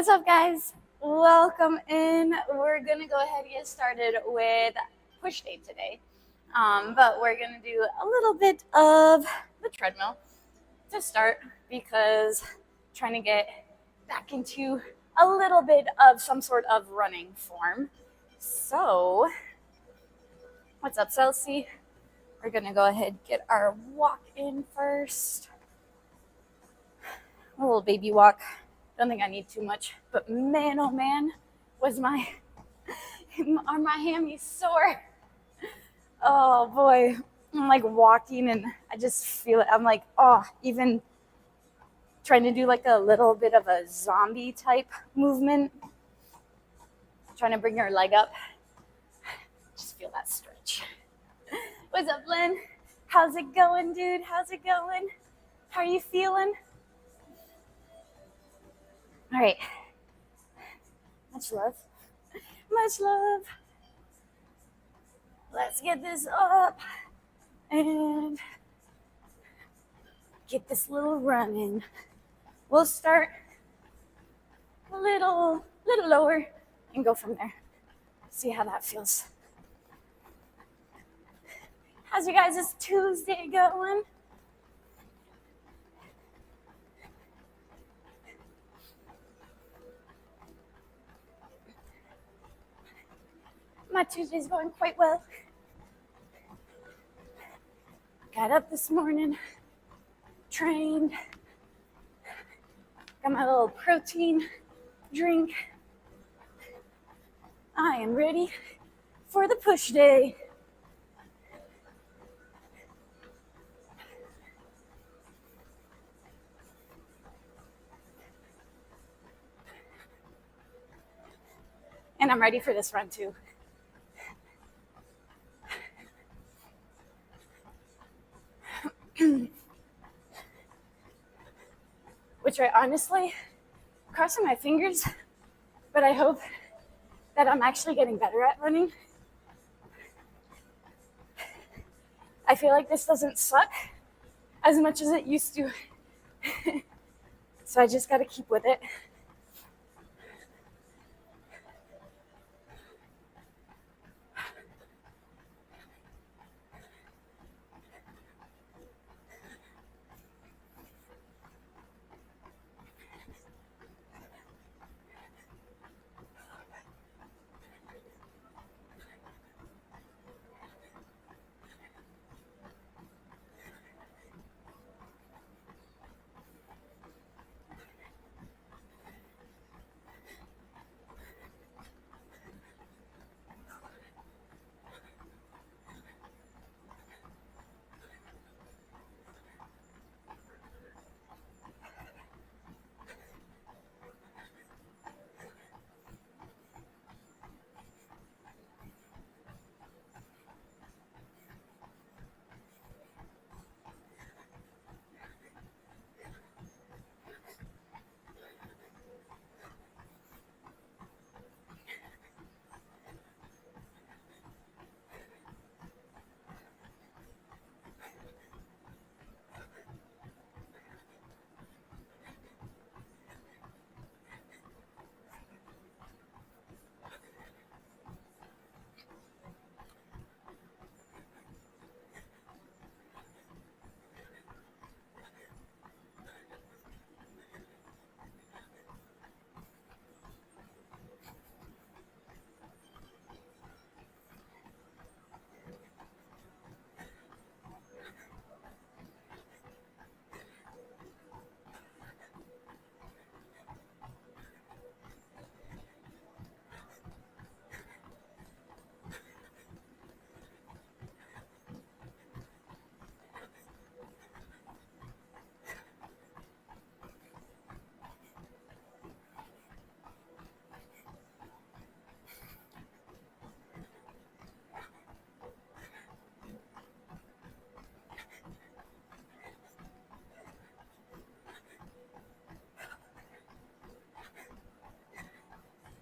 What's up, guys? Welcome in. We're gonna go ahead and get started with push day today. But we're gonna do a little bit of the treadmill to start because I'm trying to get back into a little bit of some sort of running form. So, what's up, Chelsea? We're gonna go ahead and get our walk in first. A little baby walk. Don't think I need too much, but man, oh man, are my hammies sore. Oh boy, I'm like walking and I just feel it. I'm like, even trying to do like a little bit of a zombie type movement, trying to bring your leg up. Just feel that stretch. What's up, Lynn? How's it going, dude? How's it going? How are you feeling? All right. Much love. Much love. Let's get this up and get this little run in. We'll start a little lower and go from there. See how that feels. How's you guys' Tuesday going? My Tuesday's going quite well. Got up this morning, trained, got my little protein drink. I am ready for the push day. And I'm ready for this run too. Which I honestly, crossing my fingers, but I hope that I'm actually getting better at running. I feel like this doesn't suck as much as it used to. So I just gotta keep with it.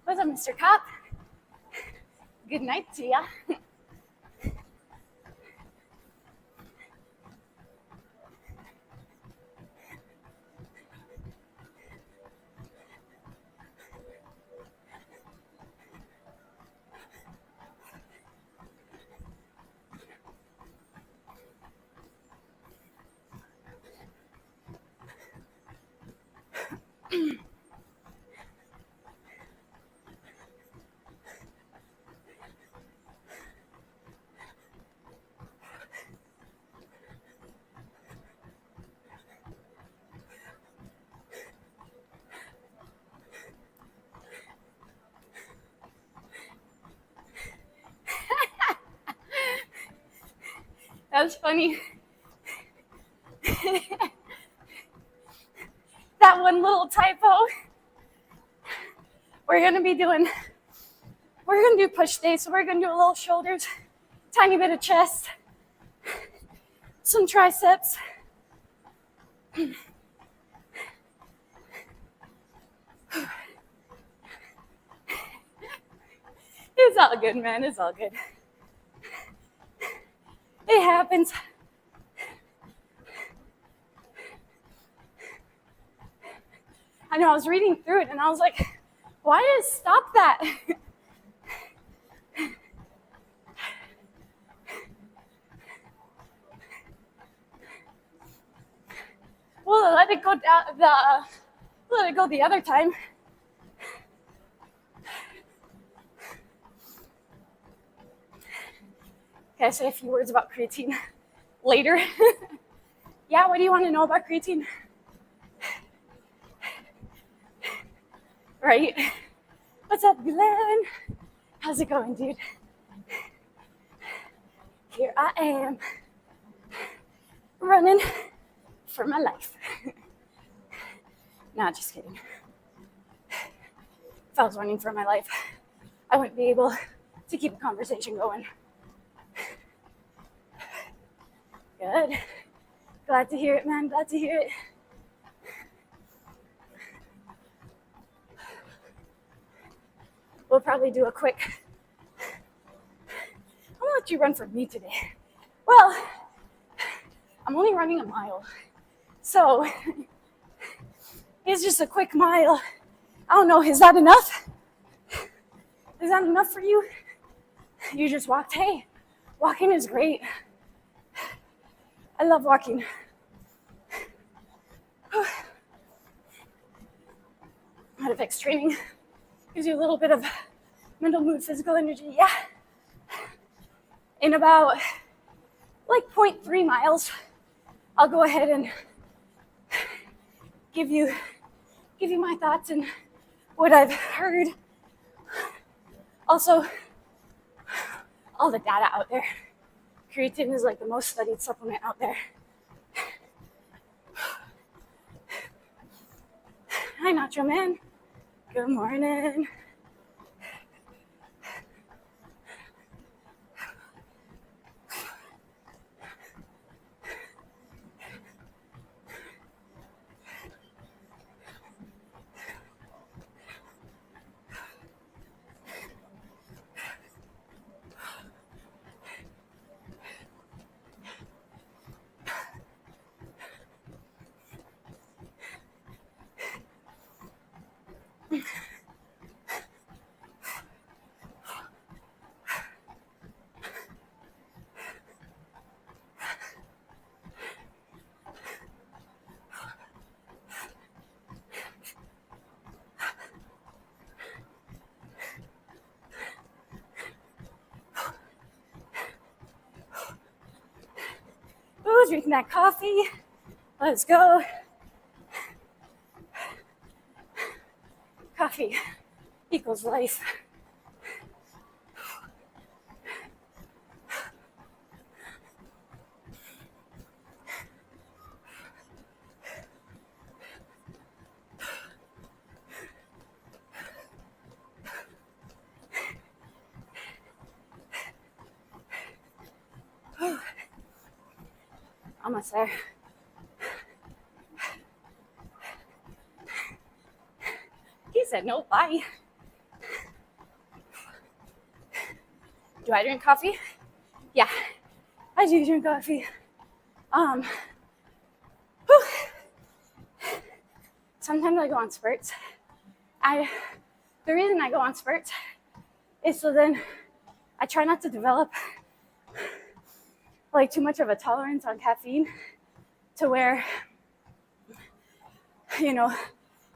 What's up, Mr. Cop? Good night to ya. That's funny. That one little typo. We're gonna do push days, so we're gonna do a little shoulders, tiny bit of chest, some triceps. It's all good, man. It's all good. It happens. I know, I was reading through it and I was like, why did it stop that? Well, let it go the other time. Can I say a few words about creatine later? Yeah, what do you want to know about creatine? Right? What's up, Glenn? How's it going, dude? Here I am, running for my life. Nah, just kidding. If I was running for my life, I wouldn't be able to keep a conversation going. Good. Glad to hear it, man. Glad to hear it. We'll probably do a quick... I'm gonna let you run for me today. Well, I'm only running a mile. So, it's just a quick mile. I don't know, is that enough? Is that enough for you? You just walked? Hey, walking is great. I love walking. Medifix training gives you a little bit of mental, mood, physical energy. Yeah. In about like 0.3 miles, I'll go ahead and give you my thoughts and what I've heard. Also, all the data out there. Creatine is like the most studied supplement out there. Hi, Nacho Man. Good morning. Ooh, drinking that coffee. Let's go. Coffee equals life. Almost there. He said no, bye. Do I drink coffee? Yeah, I do drink coffee. Sometimes I go on spurts. The reason I go on spurts is so then I try not to develop like too much of a tolerance on caffeine to where,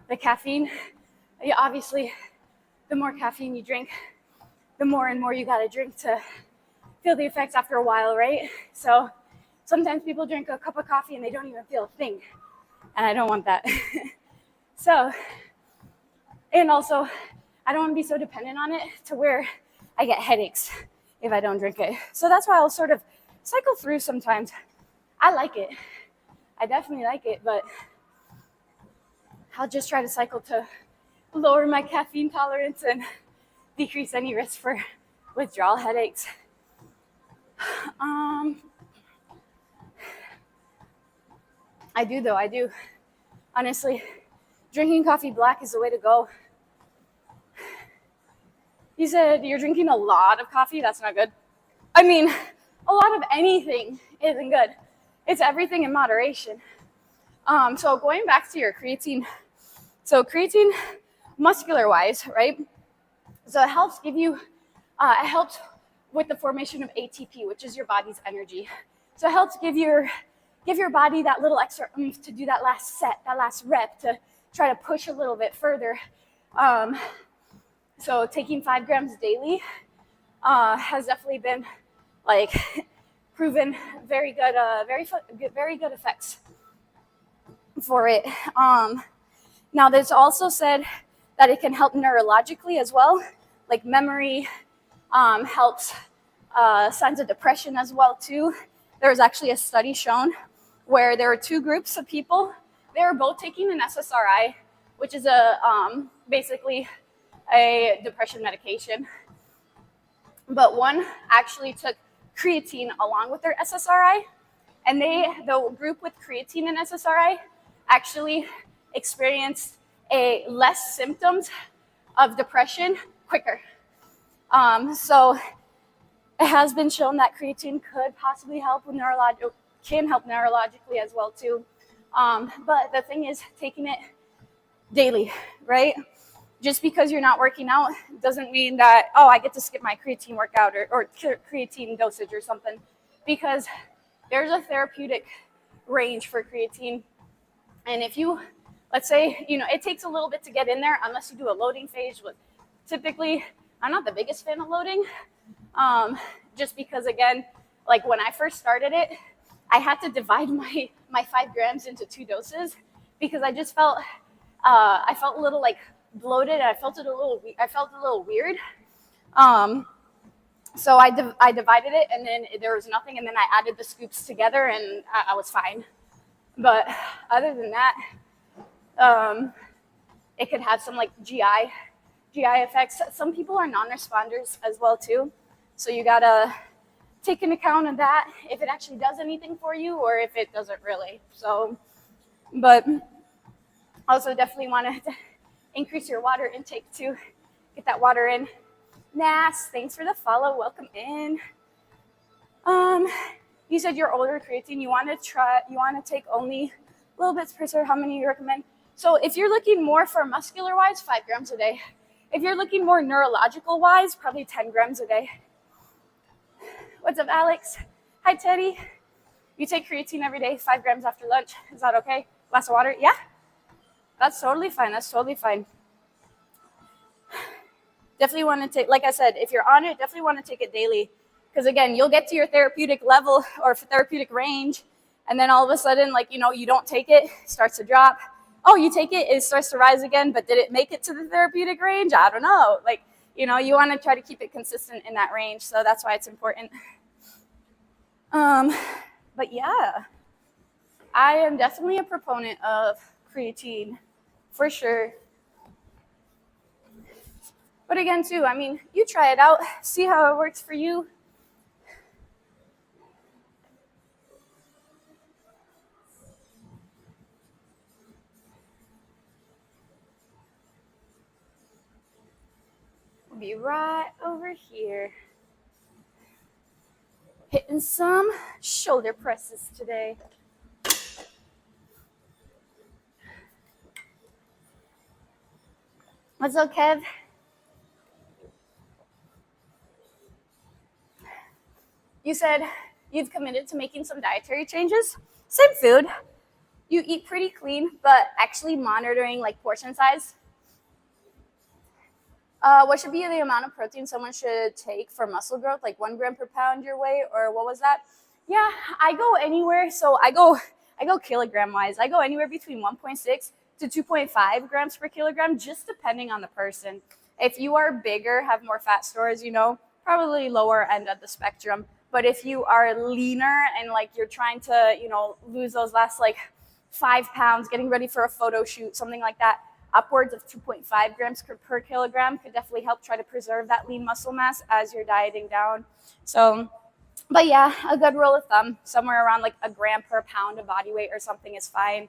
the caffeine. Obviously, the more caffeine you drink, the more and more you gotta drink to feel the effects after a while, right? So sometimes people drink a cup of coffee and they don't even feel a thing, and I don't want that. So, and also, I don't want to be so dependent on it to where I get headaches if I don't drink it. So that's why I'll sort of cycle through sometimes. I like it. I definitely like it, but I'll just try to cycle to lower my caffeine tolerance and decrease any risk for withdrawal headaches. I do. Honestly, drinking coffee black is the way to go. You said you're drinking a lot of coffee. That's not good. I mean, a lot of anything isn't good. It's everything in moderation. So going back to your creatine. So creatine, muscular-wise, right? So it helps give you, it helps with the formation of ATP, which is your body's energy. So it helps give your body that little extra oomph to do that last set, that last rep, to try to push a little bit further. So taking 5 grams daily has definitely been like proven very good, very good effects for it. Now there's also said that it can help neurologically as well, like memory, helps signs of depression as well too. There was actually a study shown where there were 2 groups of people. They were both taking an SSRI, which is basically a depression medication. But one actually took creatine along with their SSRI, and the group with creatine and SSRI actually experienced less symptoms of depression quicker. So it has been shown that creatine could possibly help with can help neurologically as well too. But the thing is taking it daily, right? Just because you're not working out doesn't mean that, oh, I get to skip my creatine workout or creatine dosage or something, because there's a therapeutic range for creatine. And if you, let's say, it takes a little bit to get in there unless you do a loading phase. Typically, I'm not the biggest fan of loading, just because, again, like when I first started it, I had to divide my 5 grams into 2 doses because I just felt, I felt a little like bloated. I felt a little weird. So I divided it, and then there was nothing, and then I added the scoops together, and I was fine. But other than that, it could have some like GI effects. Some people are non-responders as well too, so you gotta take into account of that if it actually does anything for you or if it doesn't really. So, but also definitely want to increase your water intake too. Get that water in. Nas, thanks for the follow. Welcome in. You said you're older creatine. You want to take only little bits per serve. How many you recommend? So if you're looking more for muscular wise, 5 grams a day. If you're looking more neurological wise, probably 10 grams a day. What's up, Alex? Hi, Teddy. You take creatine every day, 5 grams after lunch. Is that okay? Glass of water? Yeah. That's totally fine. Definitely want to take, like I said, if you're on it, definitely want to take it daily. Because again, you'll get to your therapeutic level or therapeutic range, and then all of a sudden, you don't take it, it starts to drop. Oh, you take it, it starts to rise again, but did it make it to the therapeutic range? I don't know. You want to try to keep it consistent in that range, so that's why it's important. But yeah, I am definitely a proponent of creatine, for sure. But again, too, you try it out, see how it works for you. We'll be right over here. Hitting some shoulder presses today. What's up, Kev? You said you've committed to making some dietary changes. Same food. you eat pretty clean, but actually monitoring like portion size. What should be the amount of protein someone should take for muscle growth? Like 1 gram per pound your weight, or what was that? Yeah, I go anywhere. So I go kilogram wise. I go anywhere between 1.6 to 2.5 grams per kilogram, just depending on the person. If you are bigger, have more fat stores, probably lower end of the spectrum. But if you are leaner and like you're trying to, lose those last like 5 pounds, getting ready for a photo shoot, something like that, upwards of 2.5 grams per kilogram could definitely help try to preserve that lean muscle mass as you're dieting down. So, but yeah, a good rule of thumb, somewhere around like a gram per pound of body weight or something is fine.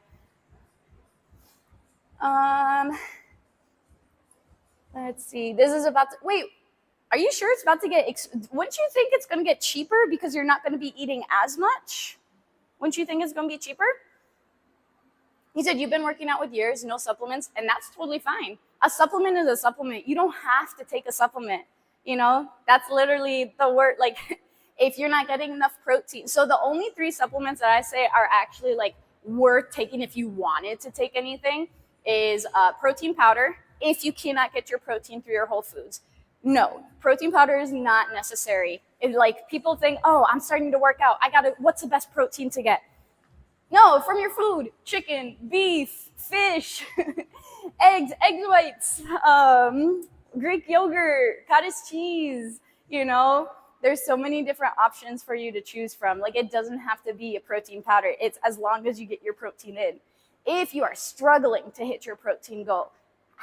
Let's see. This is about to, wait, are you sure it's about to get, wouldn't you think it's going to get cheaper because you're not going to be eating as much? Wouldn't you think it's going to be cheaper? He said, you've been working out with years, no supplements, and that's totally fine. A supplement is a supplement. You don't have to take a supplement. That's literally the word, like, if you're not getting enough protein. So the only 3 supplements that I say are actually like worth taking if you wanted to take anything is protein powder, if you cannot get your protein through your whole foods. No, protein powder is not necessary. Like people think, oh, I'm starting to work out. What's the best protein to get? No, from your food: chicken, beef, fish, egg whites, Greek yogurt, cottage cheese. There's so many different options for you to choose from. Like, it doesn't have to be a protein powder. It's as long as you get your protein in. If you are struggling to hit your protein goal,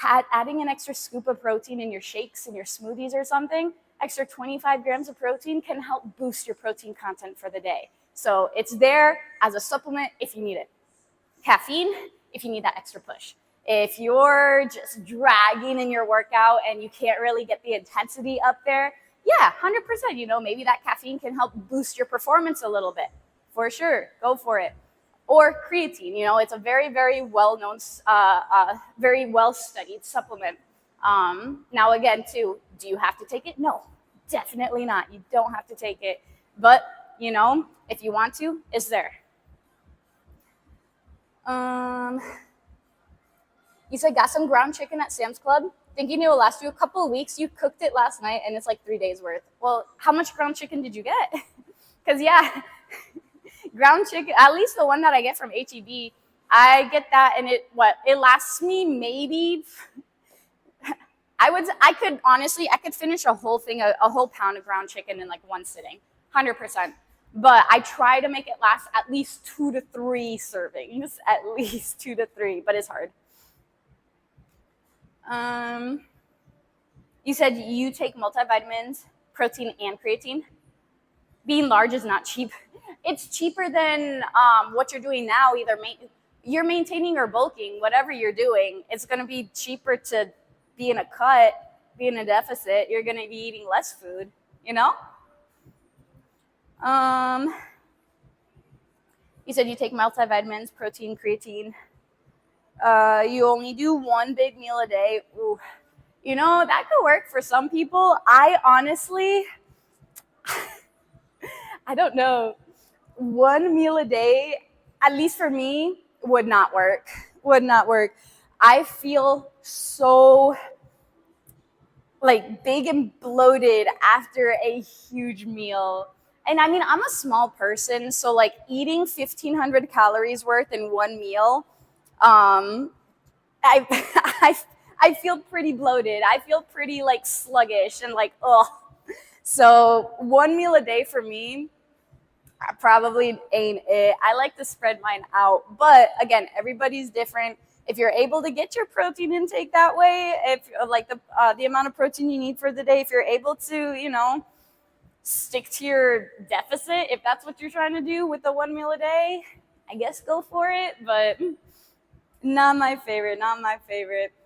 adding an extra scoop of protein in your shakes and your smoothies or something, extra 25 grams of protein can help boost your protein content for the day. So it's there as a supplement if you need it. Caffeine, if you need that extra push. If you're just dragging in your workout and you can't really get the intensity up there, yeah, 100%, maybe that caffeine can help boost your performance a little bit. For sure, go for it. Or creatine, it's a very, very well-known, very well-studied supplement. Now again, too, do you have to take it? No, definitely not. You don't have to take it. But if you want to, it's there. You said got some ground chicken at Sam's Club. Thinking it will last you a couple of weeks. You cooked it last night and it's like 3 days worth. Well, how much ground chicken did you get? Because yeah, ground chicken, at least the one that I get from HEB, I get that and it lasts me maybe, I could finish a whole thing, a whole pound of ground chicken in like one sitting, 100%. But I try to make it last at least 2 to 3 servings, at least 2 to 3, but it's hard. You said you take multivitamins, protein, and creatine. Being large is not cheap. It's cheaper than what you're doing now. Either you're maintaining or bulking, whatever you're doing. It's going to be cheaper to be in a cut, be in a deficit. You're going to be eating less food, You said you take multivitamins, protein, creatine. You only do 1 big meal a day. Ooh. That could work for some people. I honestly, I don't know. 1 meal a day, at least for me, would not work. I feel so like big and bloated after a huge meal. And I mean, I'm a small person, so like eating 1,500 calories worth in 1 meal, I feel pretty bloated. I feel pretty like sluggish and like, ugh. So 1 meal a day for me probably ain't it. I like to spread mine out. But again, everybody's different. If you're able to get your protein intake that way, if like the amount of protein you need for the day, if you're able to, stick to your deficit, if that's what you're trying to do with the 1 meal a day, I guess go for it. But not my favorite.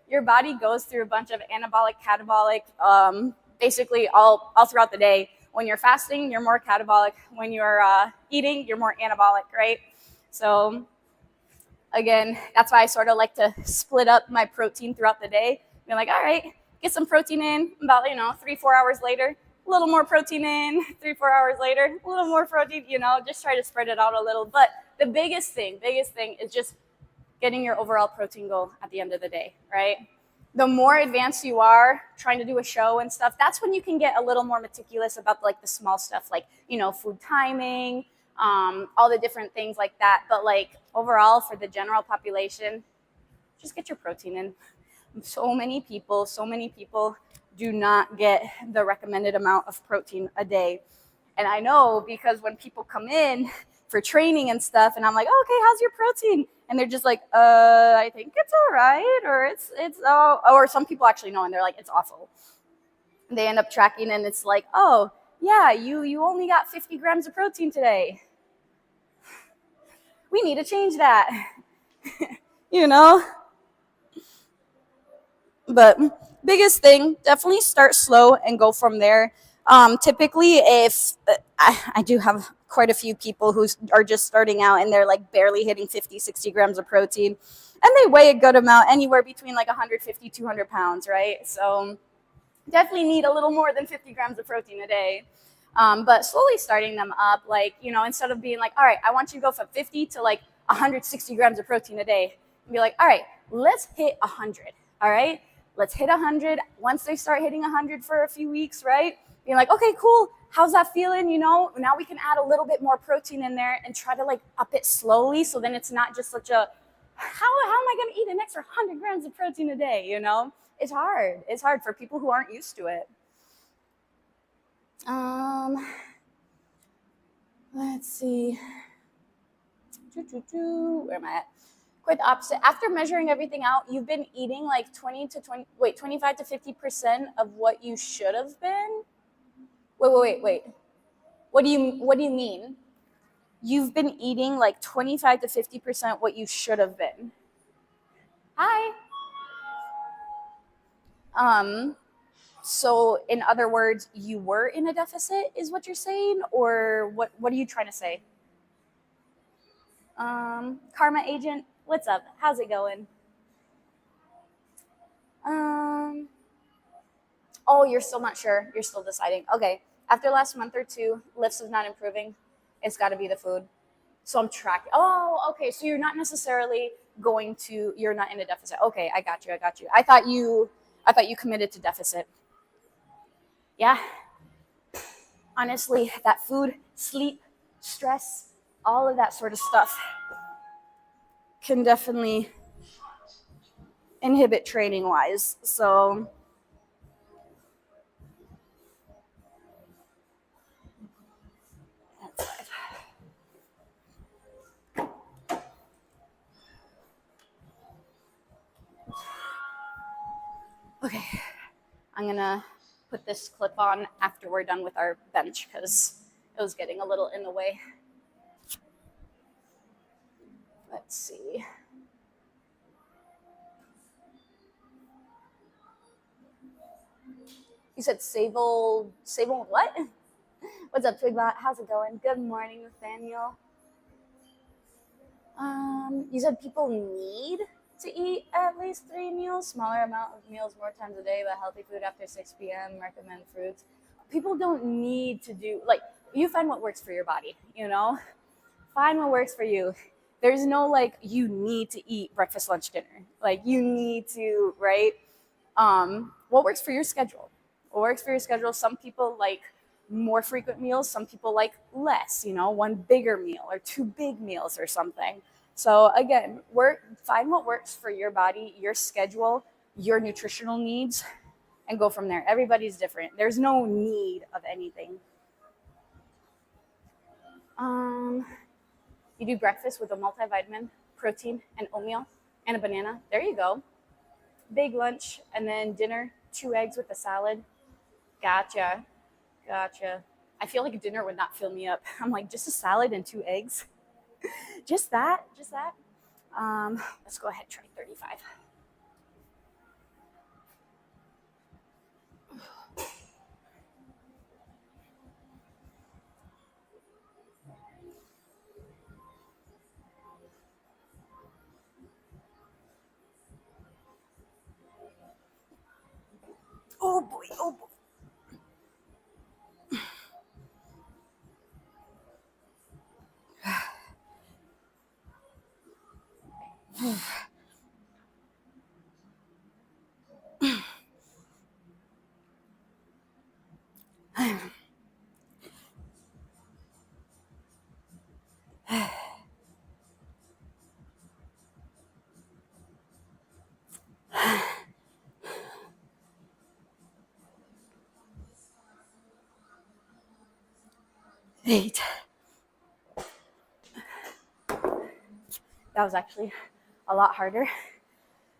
Your body goes through a bunch of anabolic, catabolic, basically all throughout the day. When you're fasting, you're more catabolic. When you're eating, you're more anabolic, right? So again, that's why I sort of like to split up my protein throughout the day. Be like, all right, get some protein in about, 3-4 hours later, a little more protein in, 3-4 hours later, a little more protein, just try to spread it out a little. But the biggest thing is just getting your overall protein goal at the end of the day, right? The more advanced you are trying to do a show and stuff, that's when you can get a little more meticulous about like the small stuff, like, you know, food timing, all the different things like that. But like overall for the general population, just get your protein in. So many people do not get the recommended amount of protein a day. And I know because when people come in for training and stuff, and I'm like, oh, okay, how's your protein? And they're just like, I think it's all right, or it's or some people actually know, and they're like, it's awful. And they end up tracking, and it's like, oh, yeah, you only got 50 grams of protein today. We need to change that, you know? But biggest thing, definitely start slow and go from there. Typically, if I do have quite a few people who are just starting out and they're like barely hitting 50, 60 grams of protein, and they weigh a good amount, anywhere between like 150, 200 pounds, right? So definitely need a little more than 50 grams of protein a day. But slowly starting them up, like, you know, instead of being like, all right, I want you to go from 50 to like 160 grams of protein a day, and be like, all right, let's hit 100, all right? Let's hit 100. Once they start hitting 100 for a few weeks, right? Being like, okay, cool. How's that feeling? You know, now we can add a little bit more protein in there and try to like up it slowly. So then it's not just such a, how am I going to eat an extra 100 grams of protein a day? You know, it's hard. It's hard for people who aren't used to it. Let's see. Where am I at? Quite the opposite. After measuring everything out, you've been eating like 25 to 50% of what you should have been. Wait. What do you mean? You've been eating like 25 to 50% what you should have been. Hi. So in other words, you were in a deficit is what you're saying, or what are you trying to say? Karma agent, what's up? How's it going? Oh, you're still not sure. You're still deciding. Okay. After last month or two, lifts is not improving. It's got to be the food. So I'm tracking. Oh, okay. So you're not necessarily you're not in a deficit. Okay, I got you. I thought you committed to deficit. Yeah. Honestly, that food, sleep, stress, all of that sort of stuff can definitely inhibit training wise. So okay, I'm gonna put this clip on after we're done with our bench because it was getting a little in the way. Let's see. You said Sable what? What's up, Twigbot? How's it going? Good morning, Nathaniel. You said people need to eat at least 3 meals, smaller amount of meals more times a day, but healthy food after 6 p.m., recommend fruits. People don't need to do, like, you find what works for your body, you know? Find what works for you. There's no, like, you need to eat breakfast, lunch, dinner. Like, you need to, right? What works for your schedule? What works for your schedule? Some people like more frequent meals. Some people like less, you know, one bigger meal or 2 big meals or something. So again, find what works for your body, your schedule, your nutritional needs, and go from there. Everybody's different. There's no need of anything. You do breakfast with a multivitamin, protein, and oatmeal, and a banana. There you go. Big lunch, and then dinner, 2 eggs with a salad. Gotcha. I feel like dinner would not fill me up. I'm like, just a salad and 2 eggs? Just that? Let's go ahead and try 35. Oh boy. 8. That was actually a lot harder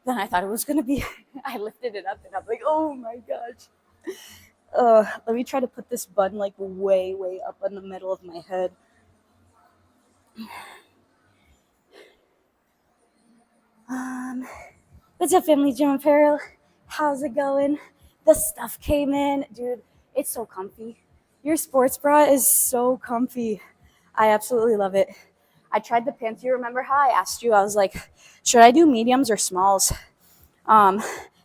than I thought it was going to be. I lifted it up and I'm like, oh my gosh. Let me try to put this bun like way, way up in the middle of my head. What's up, Family Gym Apparel? How's it going? The stuff came in. Dude, it's so comfy. Your sports bra is so comfy. I absolutely love it. I tried the pants. You remember how I asked you? I was like, should I do mediums or smalls? I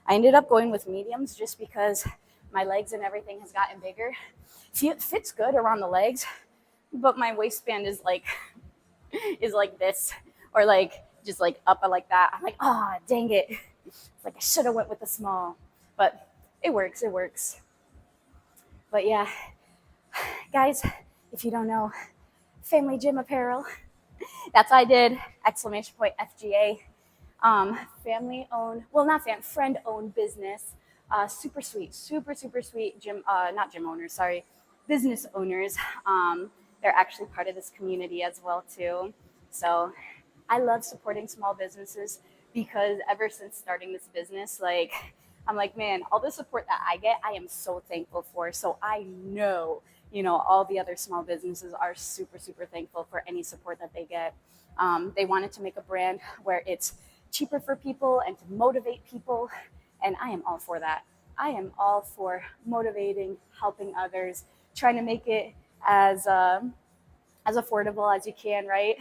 ended up going with mediums just because my legs and everything has gotten bigger. It fits good around the legs, but my waistband is like this, or like just like up like that. I'm like, oh, dang it. It's like I should have went with the small, but it works. It works. But yeah, guys, if you don't know, Family Gym Apparel. That's what I did. Exclamation point FGA. Family owned, well, not friend owned business. Super sweet, super sweet gym, not gym owners, sorry, business owners. They're actually part of this community as well too. So I love supporting small businesses because ever since starting this business, like I'm like, man, all the support that I get, I am so thankful for. So I know, all the other small businesses are super thankful for any support that they get. They wanted to make a brand where it's cheaper for people and to motivate people, and I am all for that. I am all for motivating, helping others, trying to make it as affordable as you can, right?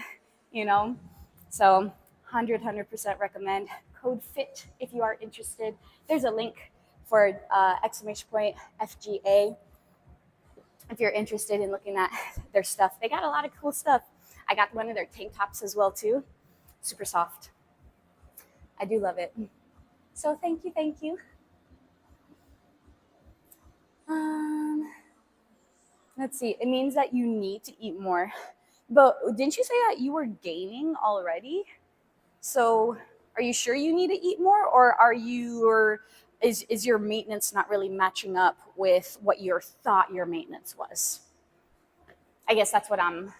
So 100% recommend code FIT if you are interested. There's a link for exclamation point FGA if you're interested in looking at their stuff. They got a lot of cool stuff. I got one of their tank tops as well too. Super soft. I do love it. So thank you. Let's see. It means that you need to eat more. But didn't you say that you were gaining already? So are you sure you need to eat more, or is your maintenance not really matching up with what you thought your maintenance was? I guess that's what I'm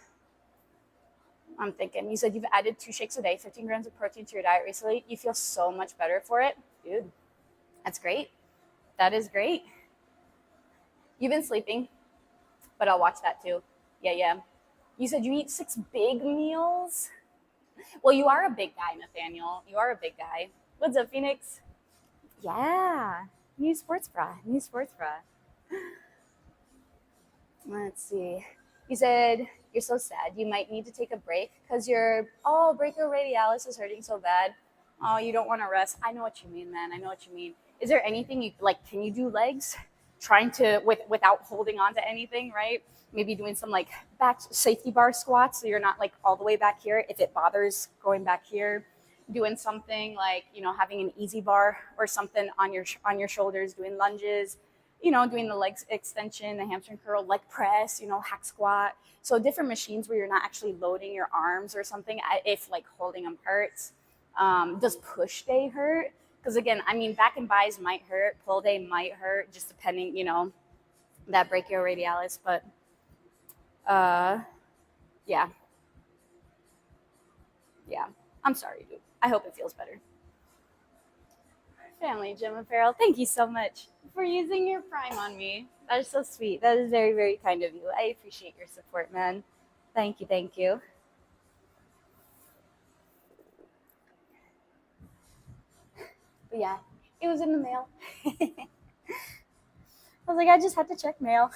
thinking. You said you've added 2 shakes a day, 15 grams of protein to your diet recently. You feel so much better for it. Dude, that's great. That is great. You've been sleeping, but I'll watch that too. Yeah. You said you eat 6 big meals? Well, you are a big guy, Nathaniel. You are a big guy. What's up, Phoenix? Yeah. New sports bra. Let's see. You said you're so sad. You might need to take a break because your brachioradialis is hurting so bad. Oh, you don't want to rest. I know what you mean, man. I know what you mean. Is there anything you like? Can you do legs? Trying to without holding on to anything, right? Maybe doing some like back safety bar squats so you're not like all the way back here. If it bothers going back here, doing something like having an easy bar or something on your shoulders, doing lunges, doing the legs extension, the hamstring curl, leg press, hack squat. So different machines where you're not actually loading your arms or something if like holding them hurts. Does push day hurt? Because again, I mean, back and bis might hurt, pull day might hurt, just depending, that brachioradialis. But yeah. I'm sorry, dude. I hope it feels better. Family Gym Apparel, thank you so much for using your Prime on me. That is so sweet. That is very, very kind of you. I appreciate your support, man. Thank you. But yeah, it was in the mail. I was like, I just had to check mail.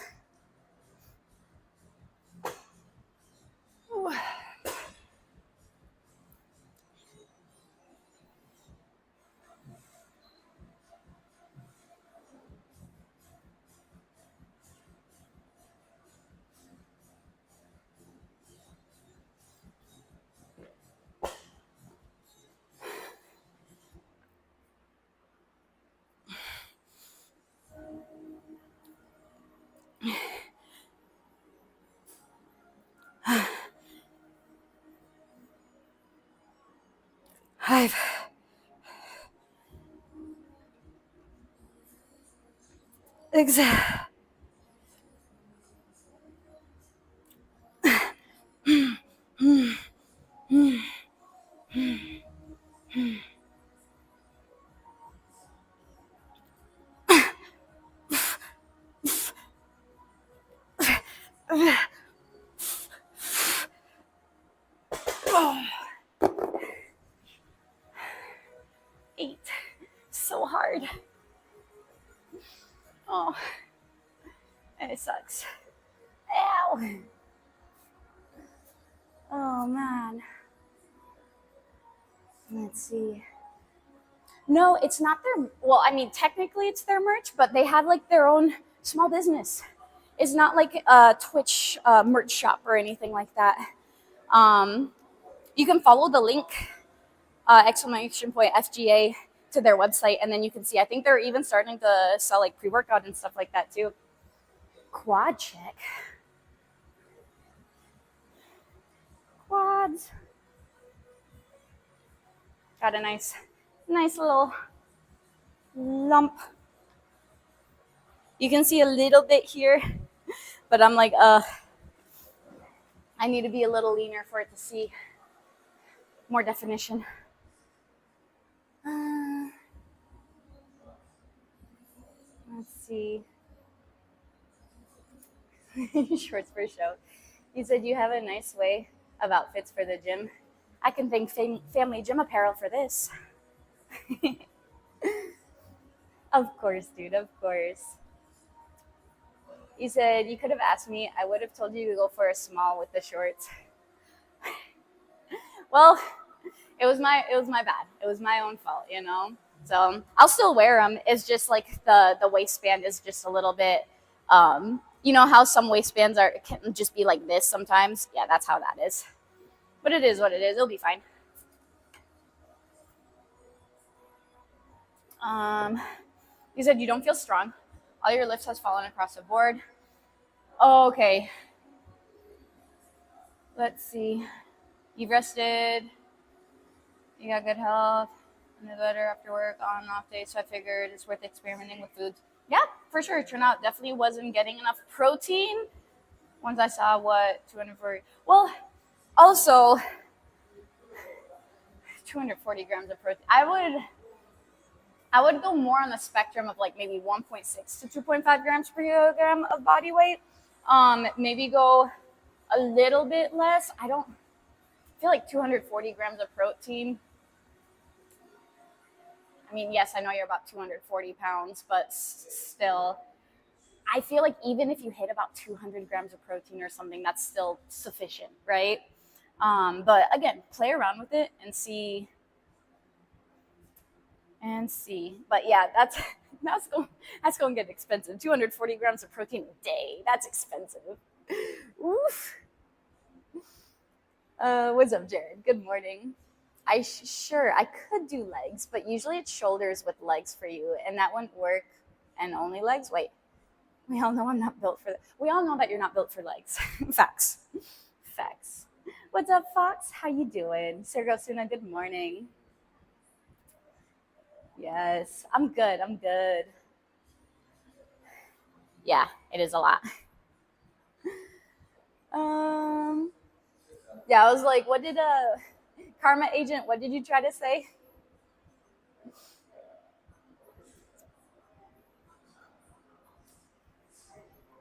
I've 8. So hard. Oh, it sucks. Ow. Oh man. Let's see. No, it's not their. Well, I mean, technically it's their merch, but they have like their own small business. It's not like a Twitch merch shop or anything like that. You can follow the link, exclamation point FGA, to their website, and then you can see. I think they're even starting to sell like pre-workout and stuff like that too. Quad check. Quads. Got a nice little lump. You can see a little bit here, but I'm like, I need to be a little leaner for it to see more definition. Let's see. Shorts for show. You said you have a nice way of outfits for the gym. I can thank Family Gym Apparel for this. Of course, dude, of course. You said you could have asked me. I would have told you to go for a small with the shorts. Well, it was my bad. It was my own fault, you know. So I'll still wear them. It's just like the waistband is just a little bit. You know how some waistbands can just be like this sometimes. Yeah, that's how that is. But it is what it is. It'll be fine. You said you don't feel strong. All your lifts has fallen across the board. Oh, okay. Let's see. You've rested. You got good health. And the better after work on and off days. So I figured it's worth experimenting with foods. Yeah, for sure. Turnout definitely wasn't getting enough protein. Once I saw what 240. Well, also 240 grams of protein. I would go more on the spectrum of like maybe 1.6 to 2.5 grams per kilogram of body weight. Maybe go a little bit less. I feel like 240 grams of protein. I mean, yes, I know you're about 240 pounds, but still, I feel like even if you hit about 200 grams of protein or something, that's still sufficient, right? But again, play around with it and see. But yeah, that's going to get expensive. 240 grams of protein a day. That's expensive. Oof. What's up, Jared? Good morning. I could do legs, but usually it's shoulders with legs for you, and that wouldn't work. And only legs. Wait, we all know I'm not built for that. We all know that you're not built for legs. Facts. What's up, Fox? How you doing? Sergio Suna, good morning. Yes, I'm good. Yeah, it is a lot. Yeah, I was like, what did Karma Agent, what did you try to say?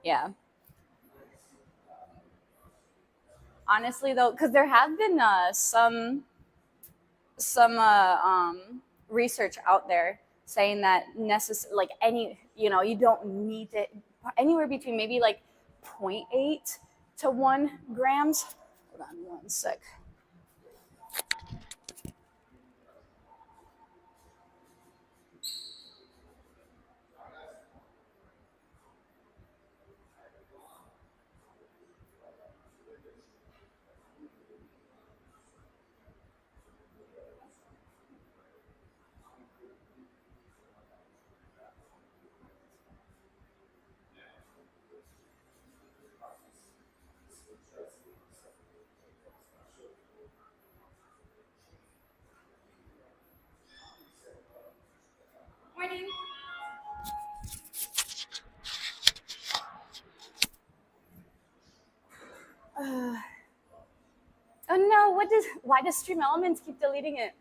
Yeah. Honestly, though, because there have been some research out there saying that like you don't need it anywhere between maybe like 0.8 to 1 grams. Hold on one sec. Morning. Oh no, why does Stream Elements keep deleting it?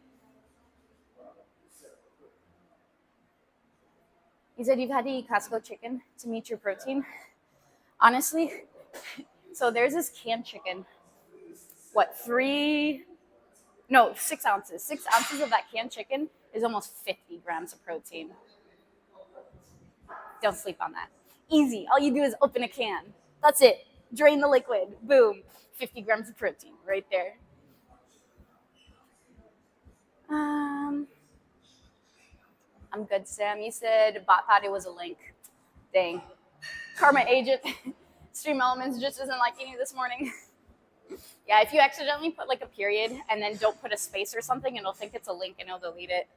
You said you've had to eat Costco chicken to meet your protein. Honestly, So there's this canned chicken. What, 6 ounces. 6 ounces of that canned chicken is almost 50 grams of protein. Don't sleep on that. Easy. All you do is open a can. That's it. Drain the liquid. Boom. 50 grams of protein right there. I'm good, Sam. You said bot thought it was a link. Dang. Karma agent. Stream Elements just isn't liking you this morning. Yeah, if you accidentally put like a period and then don't put a space or something, it'll think it's a link and it'll delete it.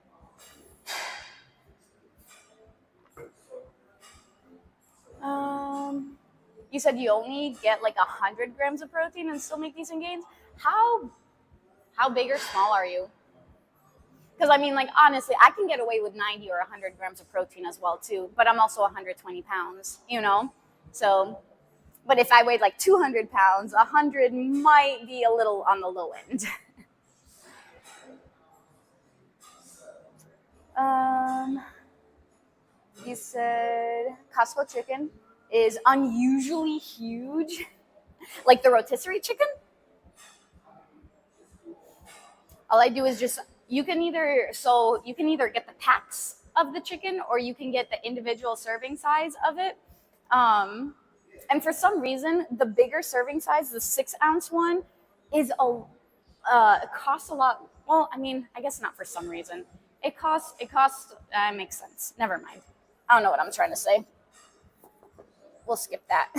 You said you only get like 100 grams of protein and still make decent gains. How big or small are you? Because I mean, like honestly, I can get away with 90 or 100 grams of protein as well too. But I'm also 120 pounds, you know. So, but if I weighed like 200 pounds, 100 might be a little on the low end. You said Costco chicken is unusually huge, like the rotisserie chicken. All I do is just you can either get the packs of the chicken or you can get the individual serving size of it. And for some reason, the bigger serving size, the 6 ounce one, is it costs a lot. Well, I mean, I guess not for some reason. It costs. Makes sense. Never mind. I don't know what I'm trying to say. We'll skip that.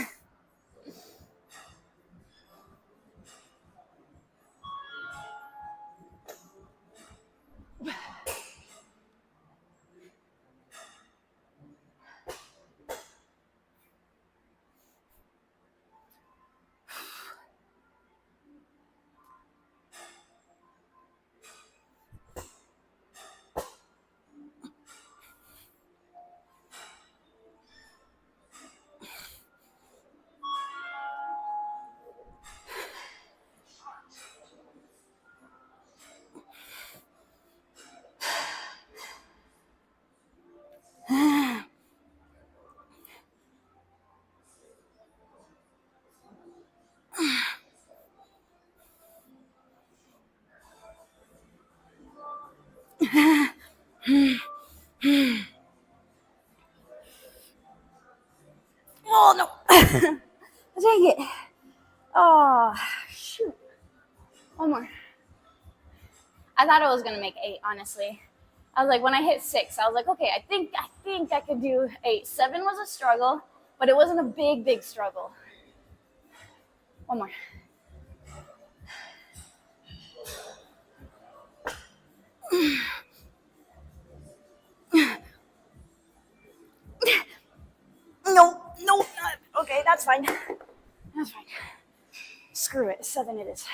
Oh no! Dang it! Oh shoot! One more. I thought I was gonna make 8. Honestly, I was like, when I hit 6, I was like, okay, I think I could do 8. 7 was a struggle, but it wasn't a big struggle. One more. No. Okay, that's fine. That's fine. Screw it. 7 it is.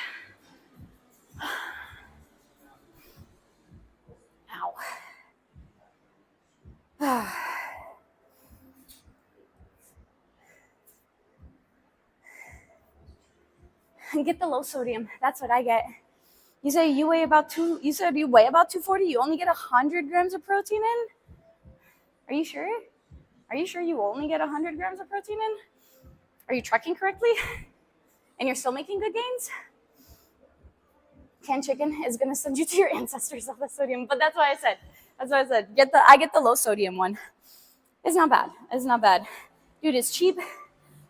Ow. Get the low sodium. That's what I get. You say you weigh about 240. You only get 100 grams of protein in? Are you sure? Are you sure you only get 100 grams of protein in? Are you tracking correctly? And you're still making good gains? Canned chicken is gonna send you to your ancestors all the sodium. But that's why I said. I get the low sodium one. It's not bad. Dude, it's cheap.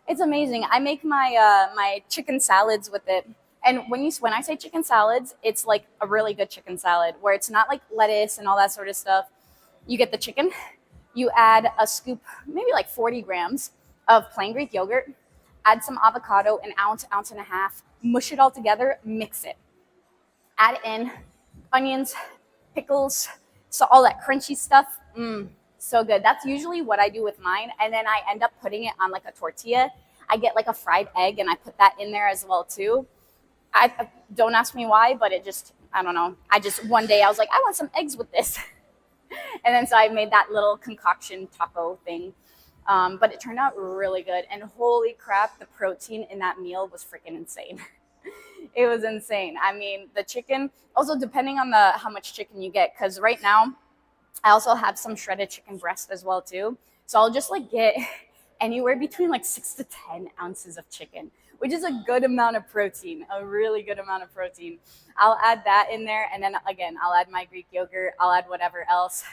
It's amazing. I make my my chicken salads with it. And when I say chicken salads, it's like a really good chicken salad where it's not like lettuce and all that sort of stuff. You get the chicken, you add a scoop, maybe like 40 grams of plain Greek yogurt, add some avocado, an ounce and a half, mush it all together, mix it. Add in onions, pickles, so all that crunchy stuff. So good. That's usually what I do with mine. And then I end up putting it on like a tortilla. I get like a fried egg and I put that in there as well too. I don't ask me why, but I don't know. One day I was like, I want some eggs with this. And then so I made that little concoction taco thing. But it turned out really good. And holy crap, the protein in that meal was freaking insane. It was insane. I mean, the chicken, also depending on how much chicken you get, because right now I also have some shredded chicken breast as well too. So I'll just like get anywhere between like 6 to 10 ounces of chicken, which is a good amount of protein, a really good amount of protein. I'll add that in there, and then again, I'll add my Greek yogurt, I'll add whatever else.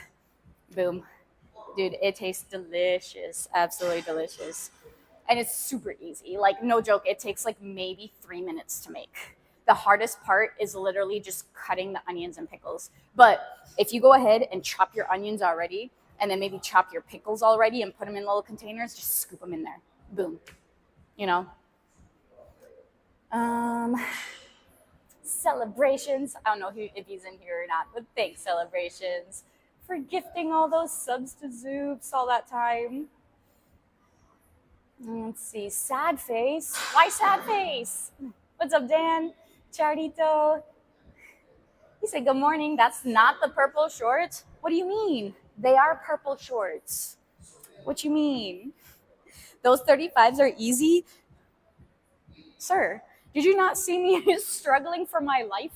Boom. Dude, it tastes delicious, absolutely delicious. And it's super easy. Like, no joke, it takes like maybe 3 minutes to make. The hardest part is literally just cutting the onions and pickles. But if you go ahead and chop your onions already, and then maybe chop your pickles already and put them in little containers, just scoop them in there. Boom. You know? Celebrations. I don't know if he's in here or not, but thanks, Celebrations, for gifting all those subs to Zoops all that time. Let's see. Sad face. Why sad face? What's up, Dan? Charito. He said, good morning. That's not the purple shorts. What do you mean? They are purple shorts. What you mean? Those 35s are easy? Sir, did you not see me struggling for my life?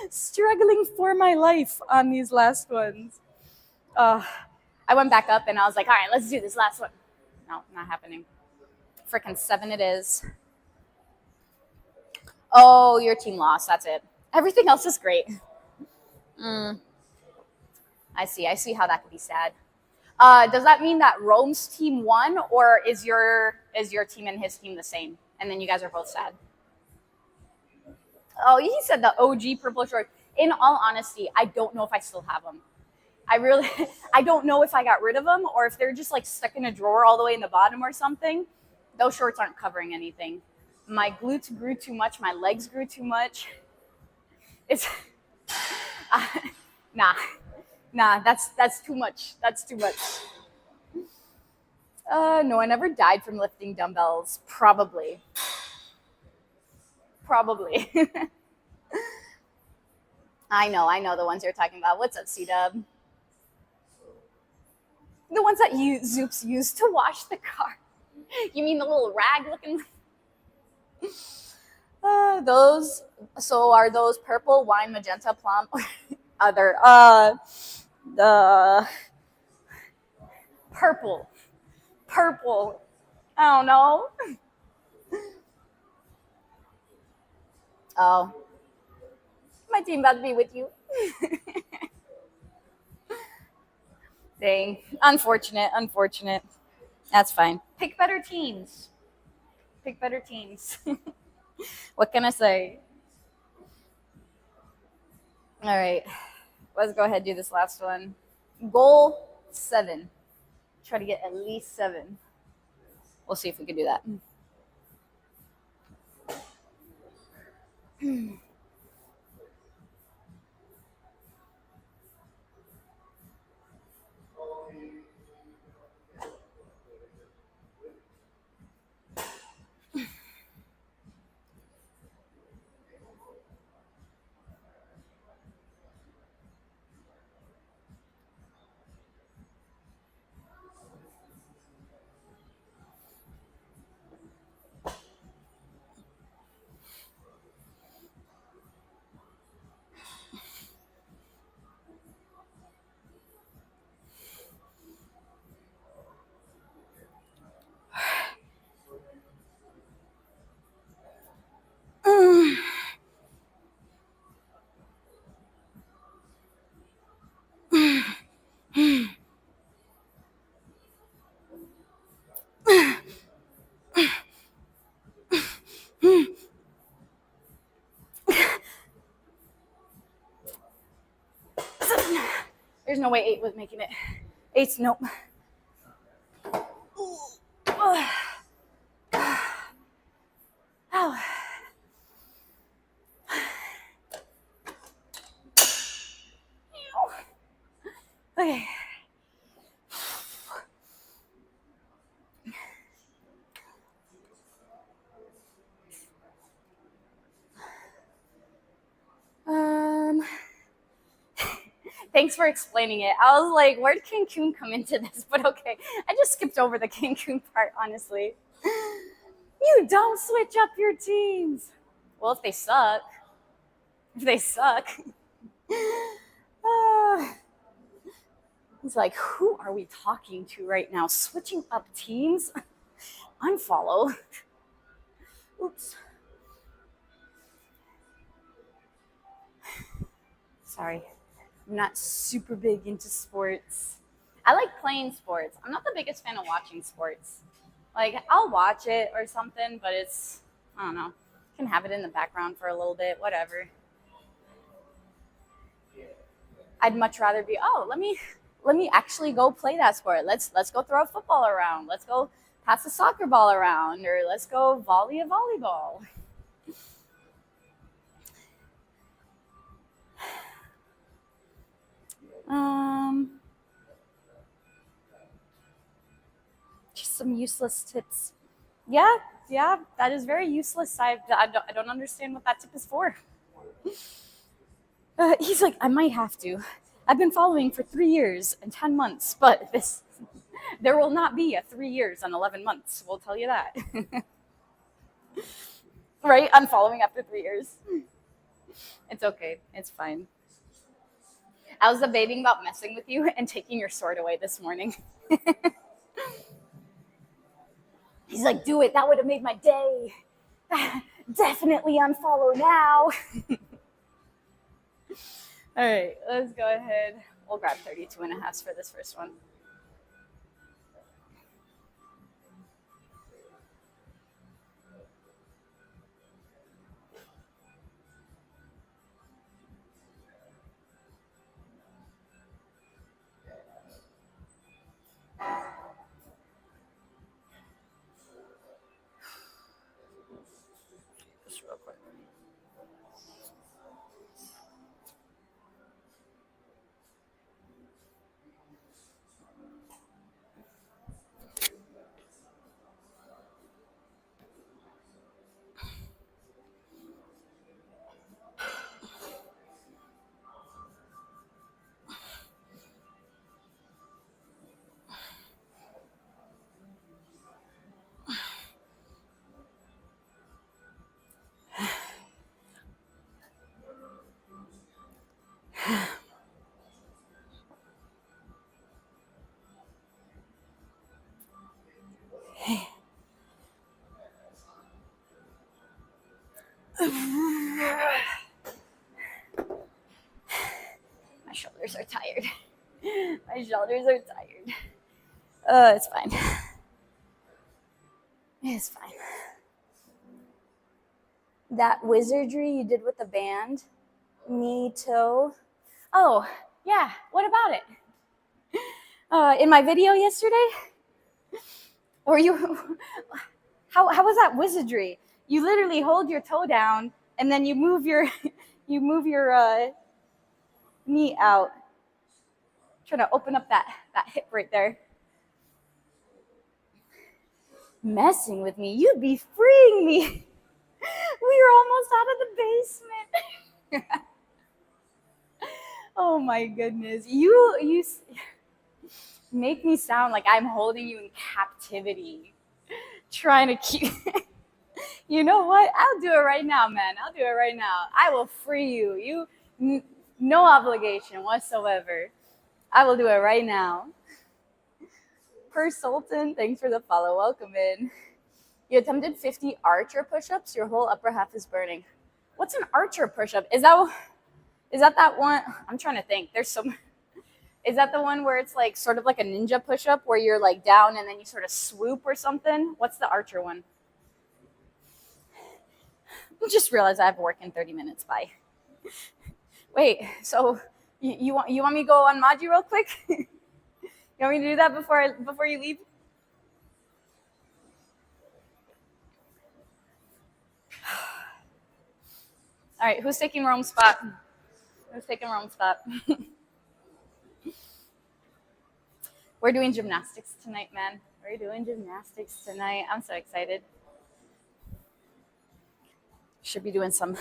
Struggling for my life on these last ones. I went back up and I was like, all right, let's do this last one. No, not happening. Freaking 7 it is. Oh, your team lost. That's it. Everything else is great. I see how that could be sad. Does that mean that Rome's team won, or is your team and his team the same? And then you guys are both sad. Oh, he said the OG purple shorts. In all honesty, I don't know if I still have them. I don't know if I got rid of them or if they're just like stuck in a drawer all the way in the bottom or something. Those shorts aren't covering anything. My glutes grew too much. My legs grew too much. It's nah. That's too much. That's too much. No, I never died from lifting dumbbells. Probably. I know the ones you're talking about. What's up, C-Dub? The ones that Zoops used to wash the car. You mean the little rag looking? Those. So are those purple, wine, magenta, plum, other? The purple. I don't know. Oh, my team about to be with you. Dang, unfortunate. That's fine. Pick better teams. What can I say? All right, let's go ahead and do this last one. Goal 7. Try to get at least 7. We'll see if we can do that. There's no way 8 was making it. 8's nope. Oh. Okay. Thanks for explaining it. I was like, where did Cancun come into this? But okay, I just skipped over the Cancun part, honestly. You don't switch up your teams. Well, if they suck. It's like, who are we talking to right now? Switching up teams? Unfollow. Oops. Sorry. I'm not super big into sports. I like playing sports. I'm not the biggest fan of watching sports. Like, I'll watch it or something, but I don't know. Can have it in the background for a little bit, whatever. I'd much rather be, let me actually go play that sport. Let's go throw a football around. Let's go pass a soccer ball around, or let's go volley a volleyball. Just some useless tips. Yeah, that is very useless. I don't understand what that tip is for. He's like, I might have to. I've been following for 3 years and 10 months, but there will not be a 3 years and 11 months. We'll tell you that. Right? Unfollowing after 3 years. It's okay. It's fine. I was debating about messing with you and taking your sword away this morning. He's like, do it. That would have made my day. Definitely unfollow now. All right, let's go ahead. We'll grab 32.5 for this first one. Just real quick. My shoulders are tired. My shoulders are tired. It's fine. It's fine. That wizardry you did with the band, Neato. Oh, yeah. What about it? In my video yesterday? Or you? How was that wizardry? You literally hold your toe down and then you move your knee out. Trying to open up that hip right there. Messing with me, you'd be freeing me. We were almost out of the basement. Oh my goodness. You make me sound like I'm holding you in captivity. Trying to keep You know what? I'll do it right now, man. I'll do it right now. I will free you. No obligation whatsoever. I will do it right now. Per Sultan, thanks for the follow. Welcome in. You attempted 50 archer push-ups. Your whole upper half is burning. What's an archer push-up? Is that one? I'm trying to think. There's some. Is that the one where it's like sort of like a ninja push-up where you're like down and then you sort of swoop or something? What's the archer one? I just realized I have work in 30 minutes. Bye. Wait. So you want me to go unmod you real quick? You want me to do that before you leave? All right. Who's taking Rome's spot? Who's taking Rome's spot? We're doing gymnastics tonight, man. We're doing gymnastics tonight. I'm so excited. Should be doing some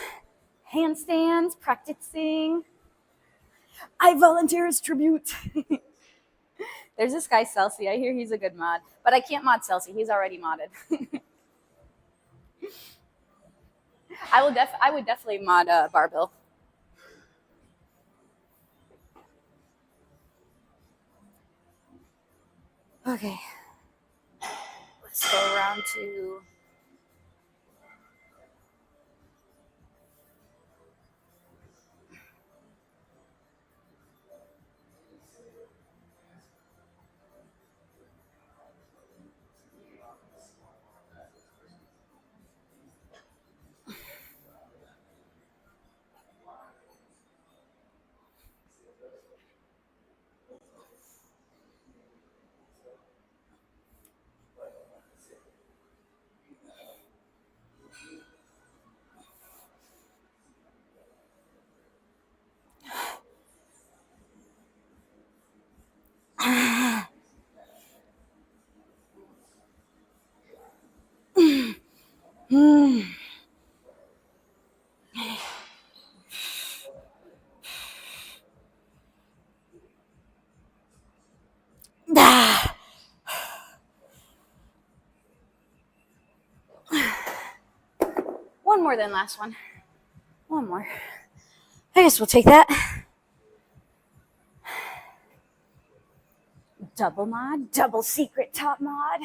handstands, practicing. I volunteer as tribute. There's this guy, Celsi. I hear he's a good mod. But I can't mod Celsi. He's already modded. I would definitely mod Barbell. Okay. Let's go around to One more than last one. One more. I guess we'll take that. Double mod, double secret top mod.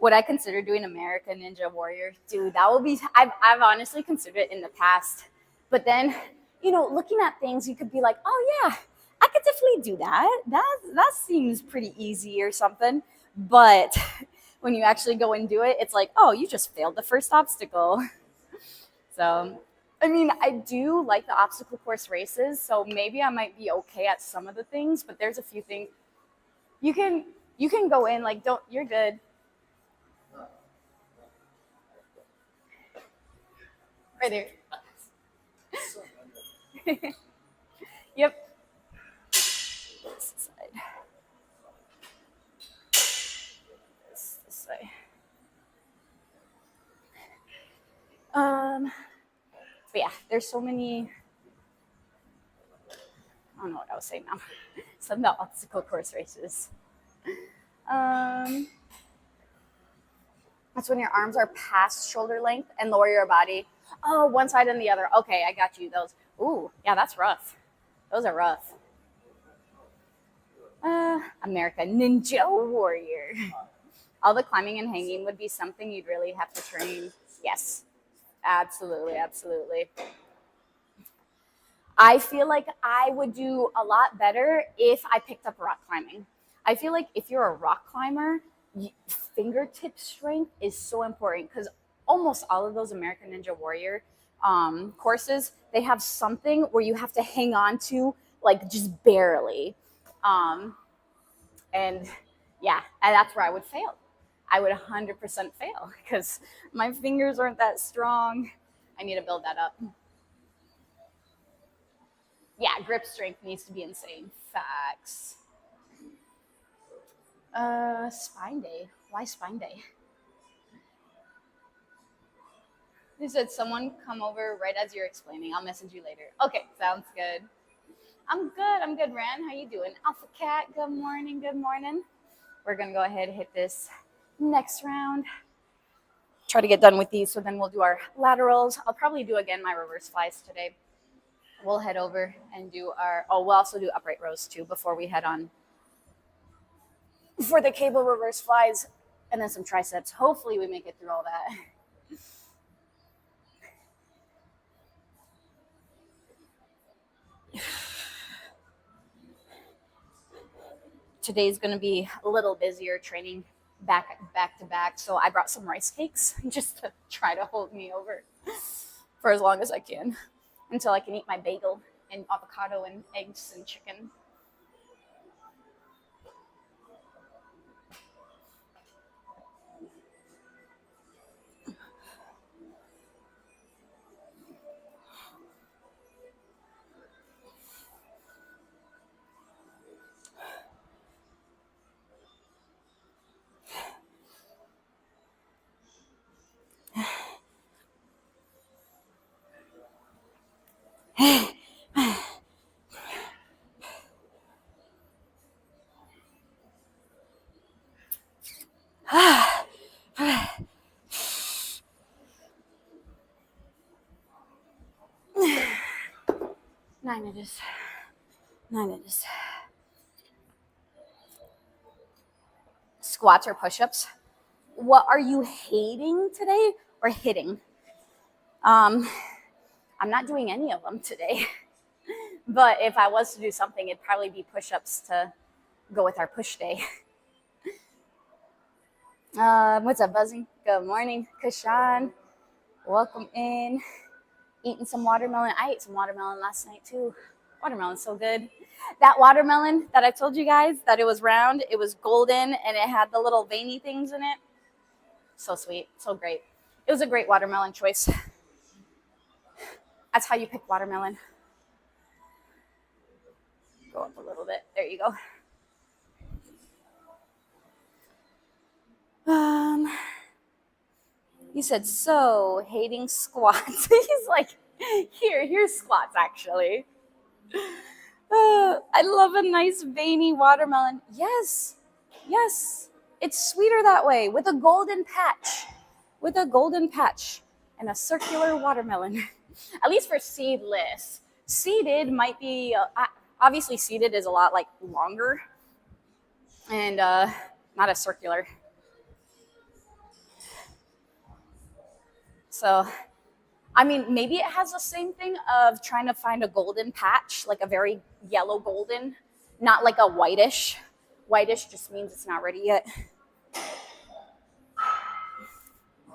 Would I consider doing American Ninja Warrior? Dude, that would be, I've honestly considered it in the past. But then, looking at things, you could be like, oh yeah, I could definitely do that. That seems pretty easy or something. But when you actually go and do it, it's like, oh, you just failed the first obstacle. So, I mean, I do like the obstacle course races, so maybe I might be okay at some of the things, but there's a few things you can go in like don't you're good. Right there. Yep. This side. This way. But yeah, there's so many. I don't know what I was saying now. Some of the obstacle course races. That's when your arms are past shoulder length and lower your body. Oh, one side and the other. Okay, I got you. Those. Ooh, yeah, that's rough. Those are rough. American Ninja Warrior. All the climbing and hanging would be something you'd really have to train. Yes, absolutely, absolutely. I feel like I would do a lot better if I picked up rock climbing. I feel like if you're a rock climber, fingertip strength is so important because almost all of those American Ninja Warrior courses, they have something where you have to hang on to like just barely. Um, and yeah, and that's where I would fail. I would 100% fail because my fingers aren't that strong. I need to build that up. Yeah, grip strength needs to be insane. Facts. Spine day. Why spine day? You said someone come over right as you're explaining. I'll message you later. Okay, sounds good. I'm good. I'm good, Ran. How you doing? Alpha Cat, good morning. Good morning. We're going to go ahead and hit this next round. Try to get done with these, so then we'll do our laterals. I'll probably do again my reverse flies today. We'll head over and do we'll also do upright rows too before we head on for the cable reverse flies and then some triceps. Hopefully we make it through all that. Today's going to be a little busier training back to back. So I brought some rice cakes just to try to hold me over for as long as I can until I can eat my bagel and avocado and eggs and chicken. Nine it is. Nine it is. Squats or push-ups. What are you hating today or hitting? I'm not doing any of them today. But if I was to do something, it'd probably be push-ups to go with our push day. What's up, Buzzing? Good morning, Kashan. Welcome in. Eating some watermelon. I ate some watermelon last night too. Watermelon's so good. That watermelon that I told you guys that it was round, it was golden, and it had the little veiny things in it. So sweet, so great. It was a great watermelon choice. That's how you pick watermelon. Go up a little bit. There you go. He said, so hating squats. He's like, here's squats actually. I love a nice veiny watermelon. Yes, yes. It's sweeter that way with a golden patch. With a golden patch and a circular watermelon. At least for seedless. Seeded might be, obviously seeded is a lot like longer and not as circular. So, I mean, maybe it has the same thing of trying to find a golden patch, like a very yellow golden, not like a whitish. Whitish just means it's not ready yet.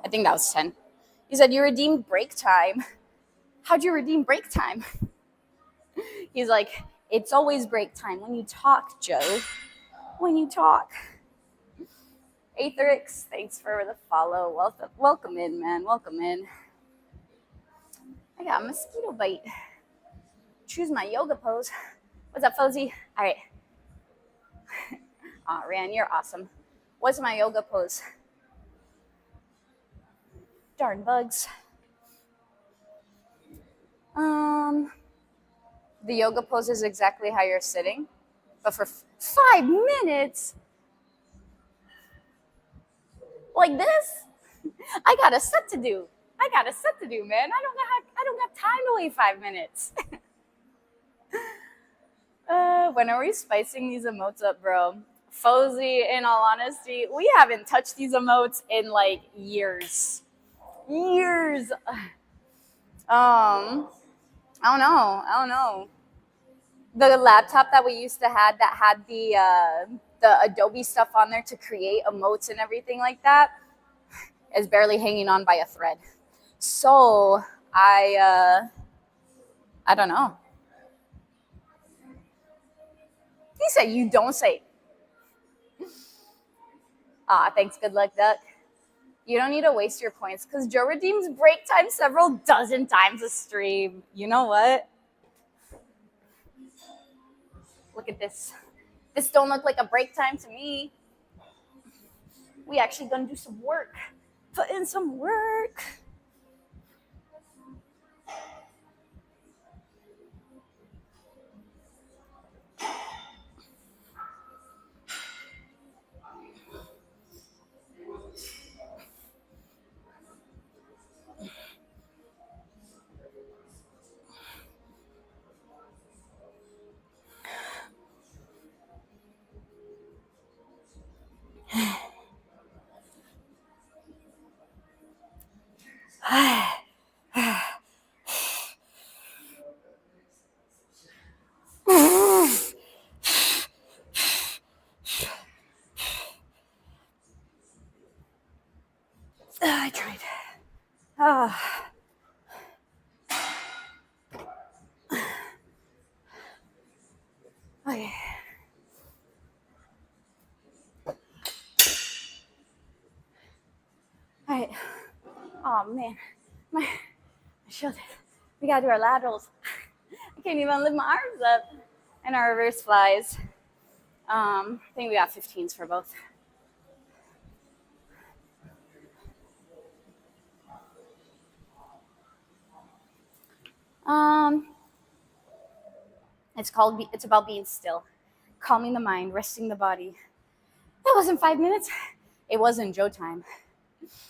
I think that was 10. He said, you redeemed break time. How'd you redeem break time? He's like, it's always break time when you talk, Joe. When you talk. Aetherix, thanks for the follow. Welcome in, man. Welcome in. I got a mosquito bite. Choose my yoga pose. What's up, Fozy? All right. Aw, Ran, you're awesome. What's my yoga pose? Darn bugs. The yoga pose is exactly how you're sitting, but for 5 minutes, like this, I got a set to do. Man. I don't got time to wait 5 minutes. When are we spicing these emotes up, bro? Fozy, in all honesty, we haven't touched these emotes in like years. I don't know. The laptop that we used to have that had the Adobe stuff on there to create emotes and everything like that is barely hanging on by a thread. So I don't know. He said, you don't say. Thanks, good luck, Duck. You don't need to waste your points because Joe redeems break time several dozen times a stream. You know what? Look at this. This don't look like a break time to me. We actually gonna do some work. Put in some work. I tried. Okay. All right. Oh man, my shoulders. We gotta do our laterals. I can't even lift my arms up. And our reverse flies. I think we got 15s for both. It's about being still, calming the mind, resting the body. That wasn't 5 minutes. It was in Joe time.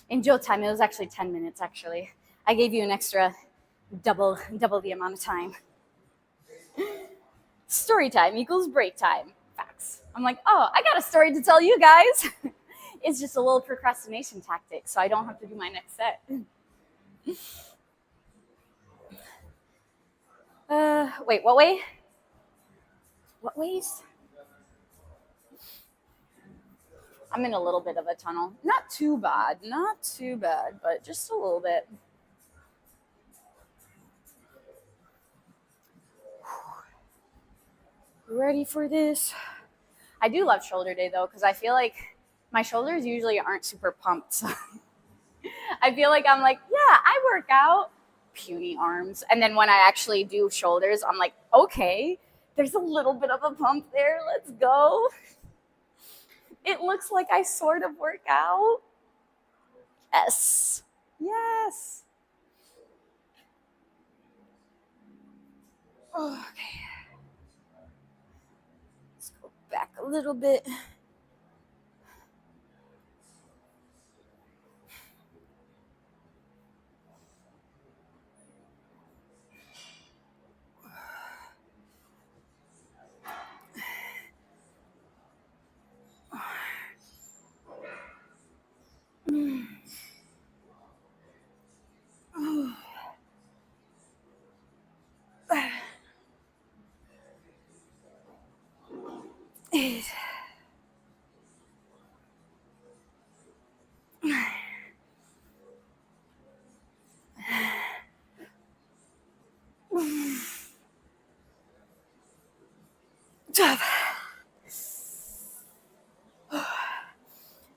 In Joe time, it was actually 10 minutes, actually. I gave you an extra double the amount of time. Story time equals break time. Facts. I'm like, oh, I got a story to tell you guys. It's just a little procrastination tactic, so I don't have to do my next set. Wait, what way? What ways? I'm in a little bit of a tunnel. Not too bad, but just a little bit. Ready for this? I do love shoulder day though, because I feel like my shoulders usually aren't super pumped. So I feel like I'm like, yeah, I work out. Puny arms. And then when I actually do shoulders, I'm like, okay, there's a little bit of a pump there. Let's go. It looks like I sort of work out. Yes. Yes. Oh, okay. Let's go back a little bit.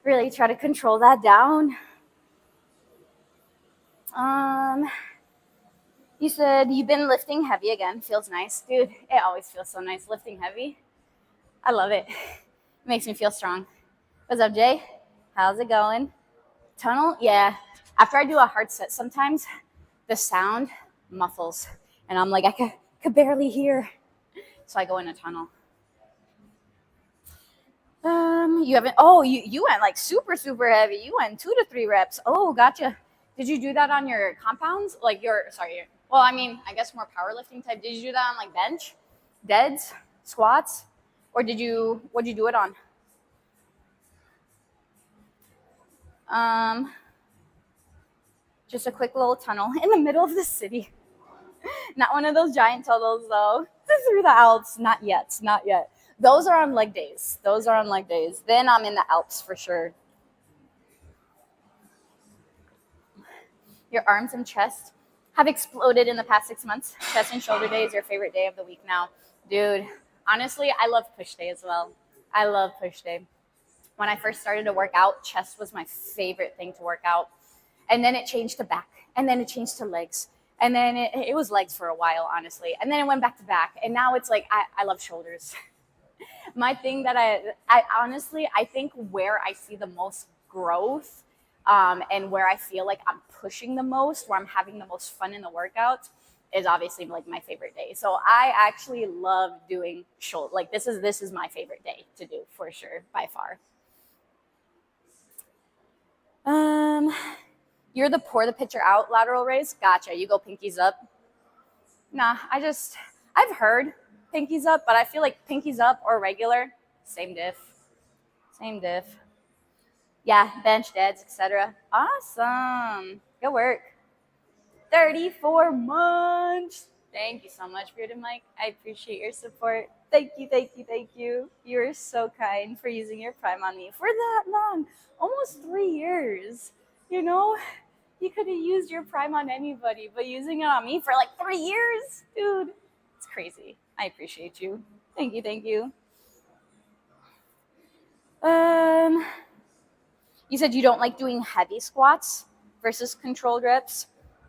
Really try to control that down. Um, you said you've been lifting heavy again. Feels nice, dude. It always feels so nice lifting heavy. I love it. Makes me feel strong. What's up, Jay? How's it going? Tunnel? Yeah. After I do a hard set, sometimes the sound muffles, and I'm like, I could barely hear. So I go in a tunnel. You haven't. Oh, you went like super heavy. You went 2 to 3 reps. Oh, gotcha. Did you do that on your compounds? Like your sorry. Well, I mean, I guess more powerlifting type. Did you do that on like bench, deads, squats, or did you? What'd you do it on? Um, just a quick little tunnel in the middle of the city. Not one of those giant tunnels though. Through the Alps. Not yet. Not yet. Those are on leg days. Those are on leg days. Then I'm in the Alps for sure. Your arms and chest have exploded in the past 6 months. Chest and shoulder day is your favorite day of the week now. Dude, honestly, I love push day as well. I love push day. When I first started to work out, chest was my favorite thing to work out. And then it changed to back. And then it changed to legs. And then it was legs for a while, honestly. And then it went back to back. And now it's like, I love shoulders. My thing that I honestly, I think where I see the most growth and where I feel like I'm pushing the most, where I'm having the most fun in the workouts, is obviously like my favorite day. So I actually love doing shoulder. Like this is my favorite day to do for sure, by far. Um, you're the pour the pitcher out lateral raise. Gotcha. You go pinkies up. Nah, I've heard pinkies up, but I feel like pinkies up or regular, same diff. Same diff. Yeah, bench deads, etc. Awesome. Good work. 34 months. Thank you so much, Bearded Mike. I appreciate your support. Thank you, thank you, thank you. You're so kind for using your Prime on me for that long. Almost 3 years. You know, you could have used your Prime on anybody, but using it on me for like 3 years? Dude, it's crazy. I appreciate you. Thank you, thank you. You said you don't like doing heavy squats versus controlled reps.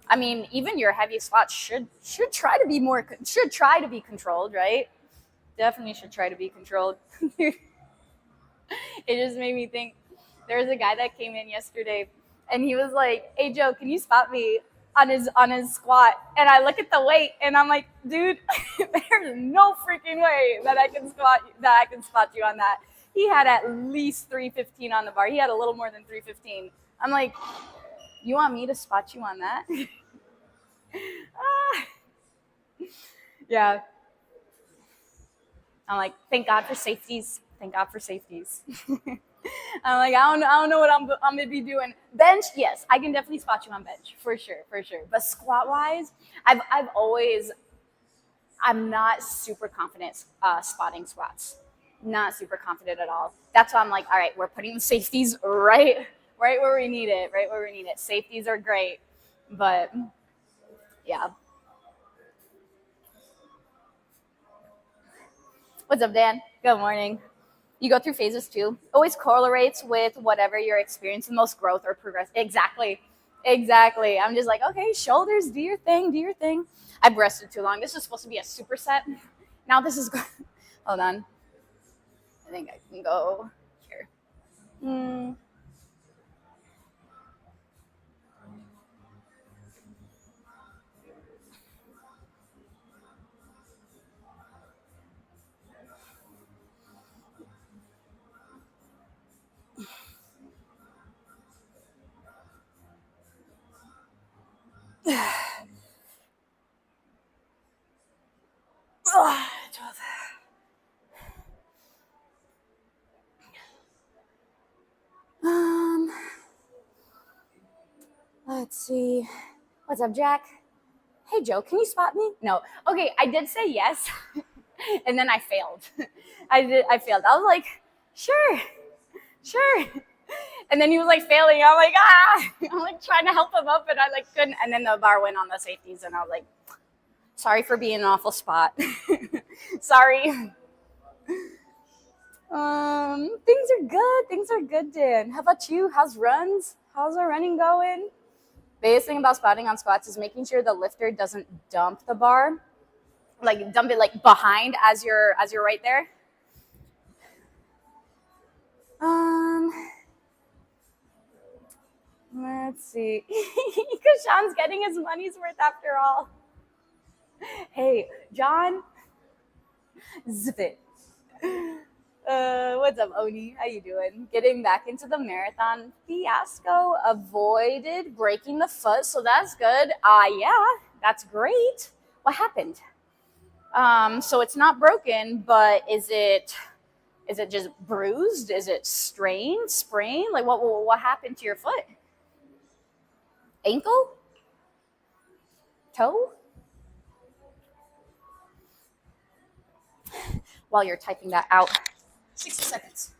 I mean, even your heavy squats should try to be controlled, right? Definitely should try to be controlled. It just made me think. There was a guy that came in yesterday, and he was like, "Hey Joe, can you spot me on his squat?" And I look at the weight, and I'm like, "Dude, there's no freaking way that I can spot you on that." He had at least 315 on the bar. He had a little more than 315. I'm like, "You want me to spot you on that?" Ah. Yeah. I'm like, "Thank God for safeties. Thank God for safeties." I'm like, I don't know what I'm gonna be doing. Bench, yes, I can definitely spot you on bench for sure, for sure. But squat wise, I'm not super confident spotting squats. Not super confident at all. That's why I'm like, all right, we're putting the safeties right where we need it, right where we need it. Safeties are great, but yeah. What's up, Dan? Good morning. You go through phases too. Always correlates with whatever you're experiencing most growth or progress. Exactly. Exactly. I'm just like, okay, shoulders, do your thing, do your thing. I've rested too long. This is supposed to be a superset. Now this is hold on. I think I can go here. Let's see. What's up, Jack? Hey, Joe, can you spot me? No. Okay, I did say yes, and then I failed. I failed. I was like, sure. And then he was like failing. I'm like, I'm like trying to help him up, and I like couldn't. And then the bar went on the safeties, and I was like, sorry for being an awful spot. Sorry. Things are good. Things are good, Dan. How about you? How's runs? How's our running going? Biggest thing about spotting on squats is making sure the lifter doesn't dump the bar, like dump it like behind as you're right there. Let's see. Because Sean's getting his money's worth after all. Hey, John. Zip it. What's up, Oni? How you doing? Getting back into the marathon fiasco. Avoided breaking the foot, so that's good. Yeah, that's great. What happened? So it's not broken, but is it just bruised? Is it strained, sprained? Like what happened to your foot? Ankle? Toe? While you're typing that out. 60 seconds.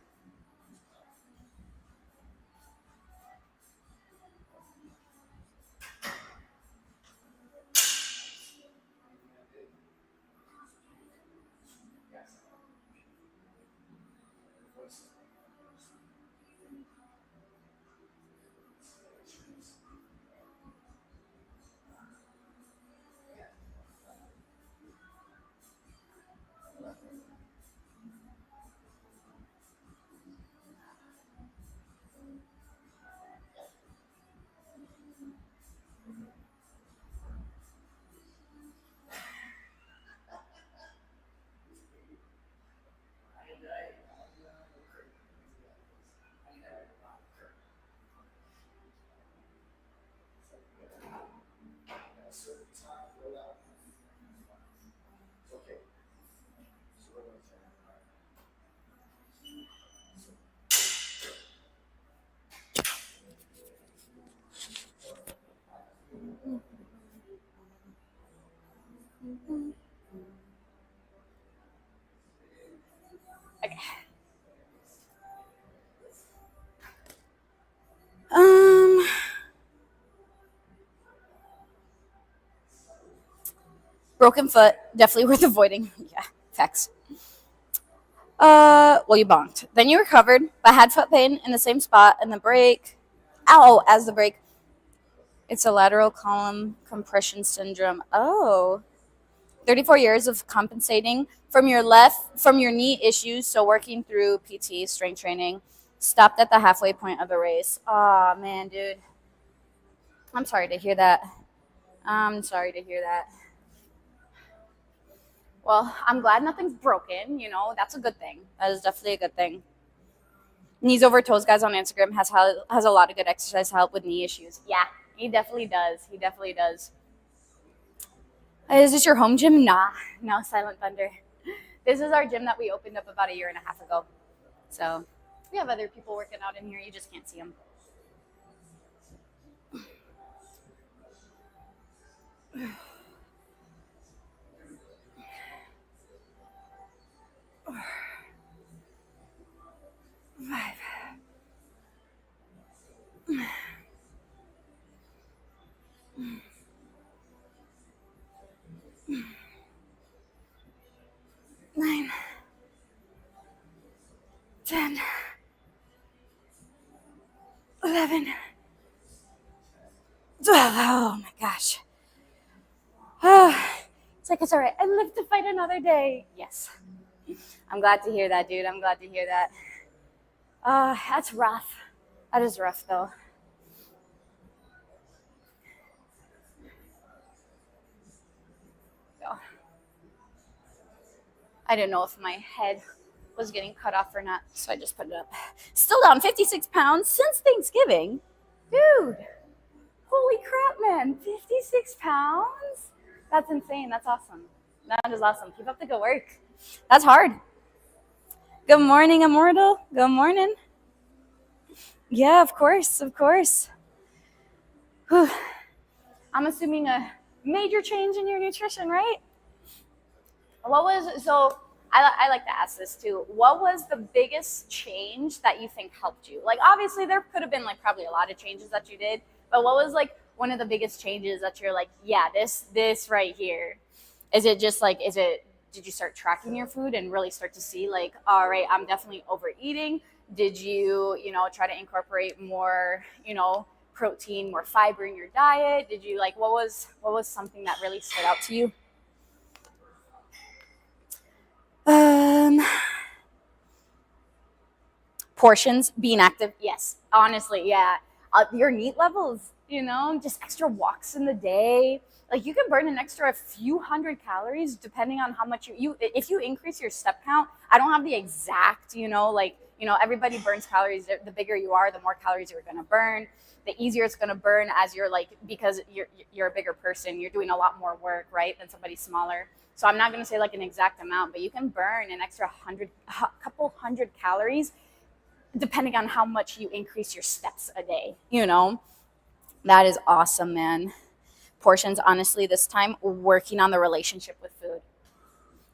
Okay. Broken foot, definitely worth avoiding. Yeah, facts. Well, you bonked. Then you recovered, but had foot pain in the same spot and the break. Ow, as the break. It's a lateral column compression syndrome. Oh. 34 years of compensating from your knee issues, so working through PT, strength training, stopped at the halfway point of the race. Oh, man, dude. I'm sorry to hear that. Well, I'm glad nothing's broken. That's a good thing. That is definitely a good thing. Knees over toes guys on Instagram has a lot of good exercise to help with knee issues. Yeah, he definitely does. Is this your home gym? Nah, no, Silent Thunder. This is our gym that we opened up about 1.5 years ago. So we have other people working out in here. You just can't see them. Five. 9, 10, 11, 12. Oh my gosh. It's like, it's all right. I live to fight another day. Yes. I'm glad to hear that, dude. I'm glad to hear that. That's rough. That is rough, though. I didn't know if my head was getting cut off or not, so I just put it up. Still down 56 pounds since Thanksgiving. Dude, holy crap, man. 56 pounds? That's insane. That's awesome. That is awesome. Keep up the good work. That's hard. Good morning, Immortal. Good morning. Yeah, of course. Whew. I'm assuming a major change in your nutrition, right? I like to ask this too. What was the biggest change that you think helped you? Like, obviously, there could have been like probably a lot of changes that you did, but what was like one of the biggest changes that you're like, yeah, this right here? Is it just like, did you start tracking your food and really start to see like, all right, I'm definitely overeating? Did you, try to incorporate more, protein, more fiber in your diet? Did you like, what was something that really stood out to you? Um, Portions, being active, yes, honestly, yeah. Your NEAT levels, just extra walks in the day, like you can burn an extra few hundred calories depending on how much you if you increase your step count. I don't have the exact, everybody burns calories. The bigger you are, the more calories you're going to burn, the easier it's going to burn, as you're like, because you're a bigger person, you're doing a lot more work, right, than somebody smaller. So I'm not going to say like an exact amount, but you can burn an extra couple hundred calories depending on how much you increase your steps a day. That is awesome, man. Portions, honestly, this time working on the relationship with food.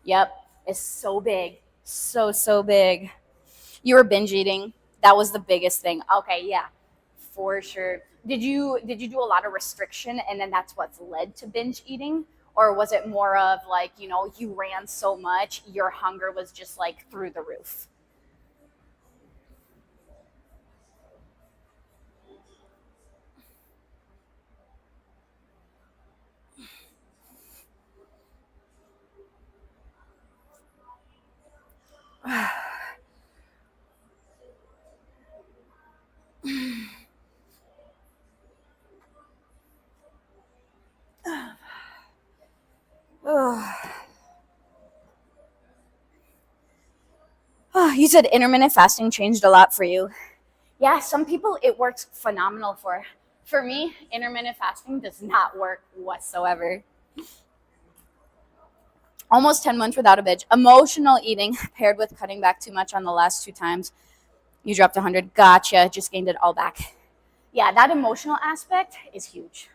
Yep, it's so big. So big. You were binge eating. That was the biggest thing. Okay, yeah, for sure. Did you do a lot of restriction and then that's what's led to binge eating? Or was it more of like, you ran so much, your hunger was just like through the roof? You said intermittent fasting changed a lot for you. Yeah, some people it works phenomenal for. For me, intermittent fasting does not work whatsoever. Almost 10 months without a binge. Emotional eating paired with cutting back too much on the last two times. You dropped 100. Gotcha. Just gained it all back. Yeah, that emotional aspect is huge.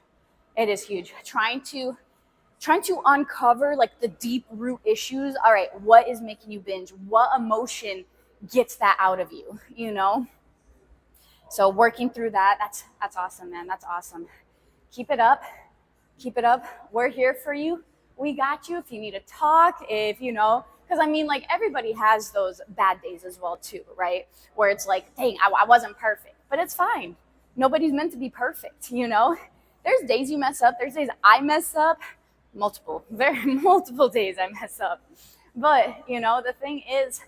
It is huge. Trying to uncover like the deep root issues. All right, what is making you binge? What emotion gets that out of you? So working through that, that's awesome, man. That's awesome. Keep it up. Keep it up. We're here for you. We got you if you need to talk, if because I mean, like everybody has those bad days as well too, right? Where it's like, dang, I wasn't perfect, but it's fine. Nobody's meant to be perfect. There's days you mess up. There's days I mess up. Very multiple days I mess up. But the thing is,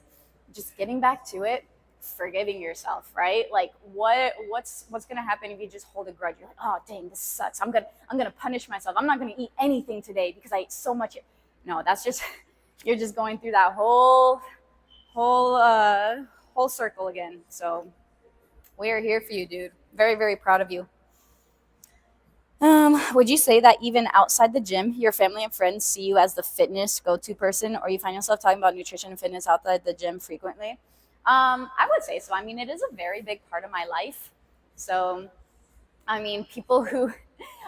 just getting back to it, forgiving yourself, right? Like what's gonna happen if you just hold a grudge? You're like, oh dang, this sucks. I'm gonna punish myself. I'm not gonna eat anything today because I ate so much. No, that's just you're just going through that whole circle again. So we are here for you, dude. Very, very proud of you. Would you say that even outside the gym, your family and friends see you as the fitness go-to person, or you find yourself talking about nutrition and fitness outside the gym frequently? I would say so. I mean, it is a very big part of my life. So, I mean, people who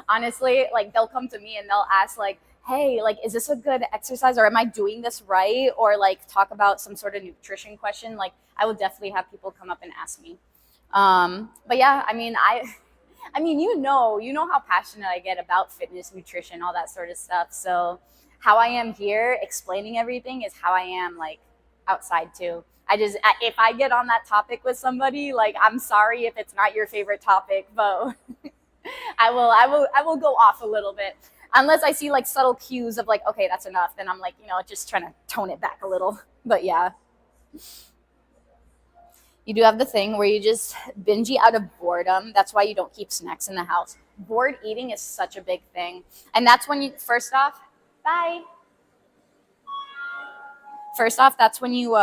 honestly, like, they'll come to me and they'll ask, like, hey, like, is this a good exercise or am I doing this right? Or like talk about some sort of nutrition question. Like, I will definitely have people come up and ask me. But yeah, I mean, you know how passionate I get about fitness, nutrition, all that sort of stuff. So how I am here explaining everything is how I am like outside too. If I get on that topic with somebody, like I'm sorry if it's not your favorite topic, but I will go off a little bit. Unless I see like subtle cues of like, okay, that's enough, then I'm like, just trying to tone it back a little. But yeah. You do have the thing where you just binge eat out of boredom. That's why you don't keep snacks in the house. Bored eating is such a big thing. And that's when you, bye. First off, that's when you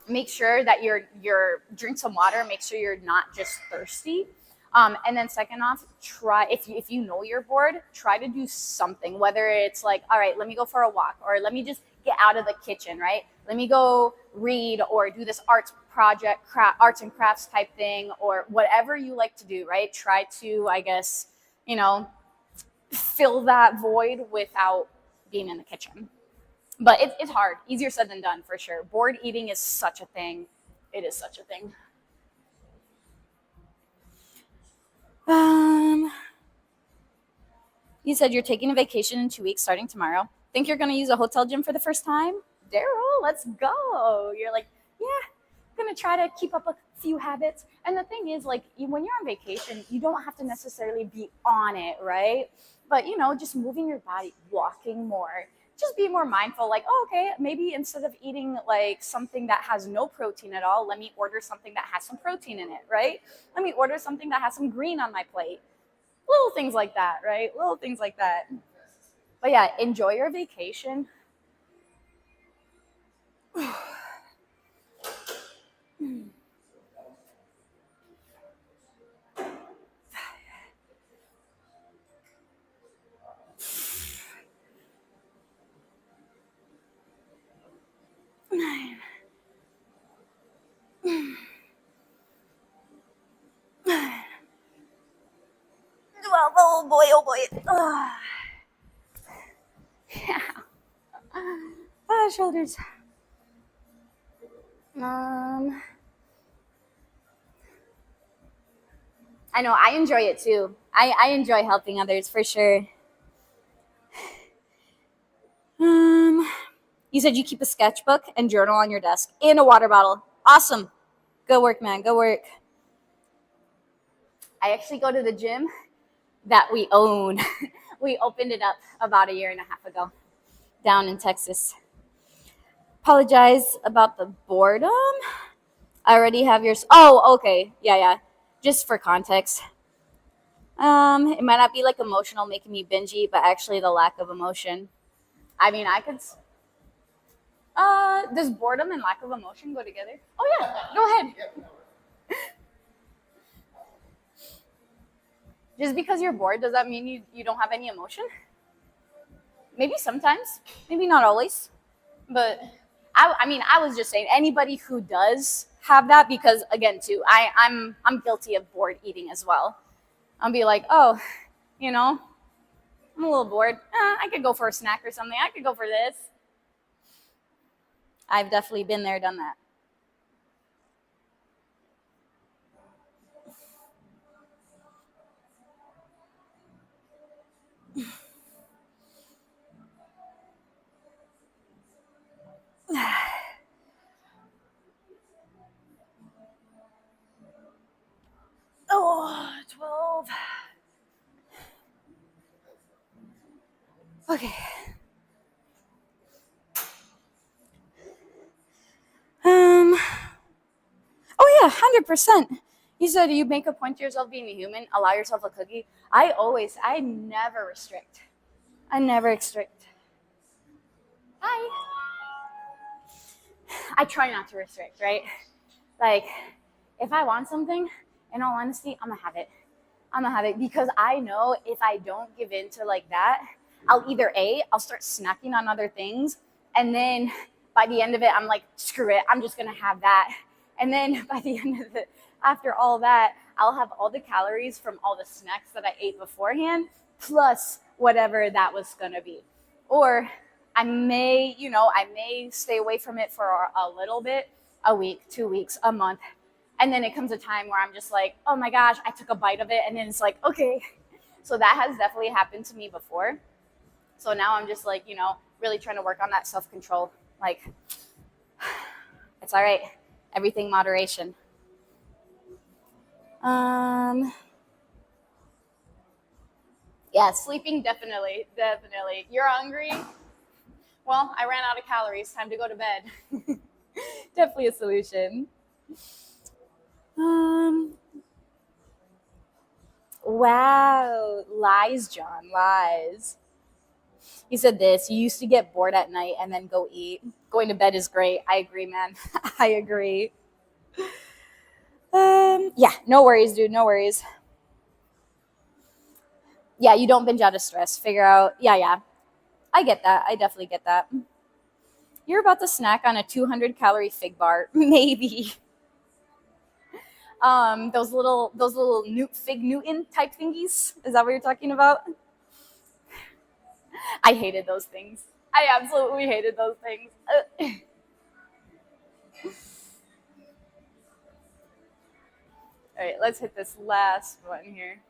make sure that you're drink some water, make sure you're not just thirsty. And then second off, try if you know you're bored, try to do something. Whether it's like, all right, let me go for a walk, or let me just get out of the kitchen, right? let me go read or do this arts project, arts and crafts type thing, or whatever you like to do, right? Try to, I guess, fill that void without being in the kitchen. But it's hard. Easier said than done, for sure. Bored eating is such a thing. It is such a thing. You said you're taking a vacation in 2 weeks starting tomorrow. Think you're going to use a hotel gym for the first time? Daryl, let's go. You're like, yeah, I'm going to try to keep up a few habits. And the thing is, like, when you're on vacation, you don't have to necessarily be on it, right? But, just moving your body, walking more, just be more mindful. Like, oh, okay, maybe instead of eating like something that has no protein at all, let me order something that has some protein in it, right? Let me order something that has some green on my plate. Little things like that, right? Little things like that. But yeah, enjoy your vacation. Oh boy, oh boy. Yeah. Shoulders. I know, I enjoy it too. I enjoy helping others for sure. You said you keep a sketchbook and journal on your desk and a water bottle. Awesome. Go work, man. Go work. I actually go to the gym that we own. We opened it up about 1.5 years ago down in Texas. Apologize about the boredom. I already have yours. Oh, okay. Yeah. Just for context. It might not be like emotional making me binge eat, but actually the lack of emotion. I mean, I could. Does boredom and lack of emotion go together? Oh yeah, go ahead. Just because you're bored, does that mean you don't have any emotion? Maybe sometimes, maybe not always. But I was just saying anybody who does have that, because again, too, I'm guilty of bored eating as well. I'll be like, oh, I'm a little bored. I could go for a snack or something. I could go for this. I've definitely been there, done that. Oh, 12. Okay. Oh yeah, 100%. You said you make a point to yourself being a human, allow yourself a cookie. I never restrict. I never restrict. I try not to restrict, right? Like, if I want something, in all honesty, I'm gonna have it. Because I know if I don't give in to like that, I'll start snacking on other things, and then by the end of it, I'm like, screw it, I'm just gonna have that. And then by the end of it, after all that, I'll have all the calories from all the snacks that I ate beforehand, plus whatever that was gonna be. Or I may stay away from it for a little bit, a week, 2 weeks, a month. And then it comes a time where I'm just like, oh my gosh, I took a bite of it. And then it's like, okay. So that has definitely happened to me before. So now I'm just like, really trying to work on that self-control. Like, it's all right. Everything moderation. Yeah, sleeping, definitely. You're hungry? Well, I ran out of calories. Time to go to bed. Definitely a solution. Wow. Lies, John. Lies. You said this. You used to get bored at night and then go eat. Going to bed is great. I agree, man. I agree. Yeah, no worries, dude. No worries. Yeah, you don't binge out of stress. Figure out. Yeah. I get that. I definitely get that. You're about to snack on a 200-calorie fig bar, maybe. Those little fig Newton type thingies. Is that what you're talking about? I hated those things. I absolutely hated those things. All right, let's hit this last one here.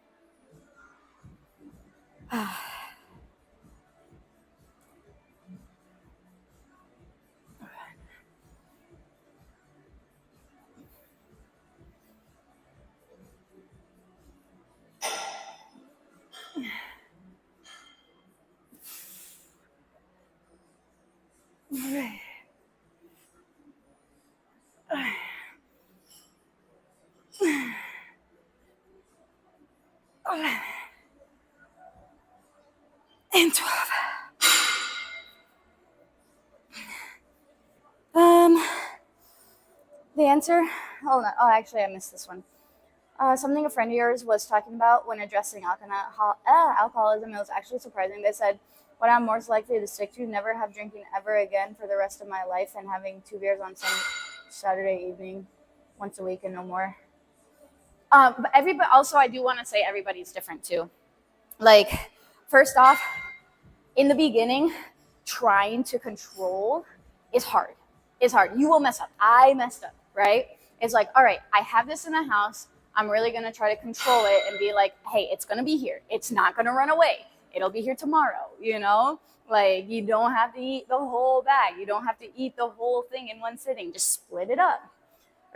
And 12. The answer? Oh, no. Oh, actually, I missed this one. Something a friend of yours was talking about when addressing alcoholism. It was actually surprising. They said, what I'm most likely to stick to, never have drinking ever again for the rest of my life and having 2 beers on some Saturday evening once a week and no more. But everybody, also, I do want to say everybody's different too. Like, first off, in the beginning, trying to control is hard. It's hard. You will mess up. I messed up, right? It's like, all right, I have this in the house. I'm really going to try to control it and be like, hey, it's going to be here. It's not going to run away. It'll be here tomorrow, you know? Like, you don't have to eat the whole bag. You don't have to eat the whole thing in one sitting. Just split it up,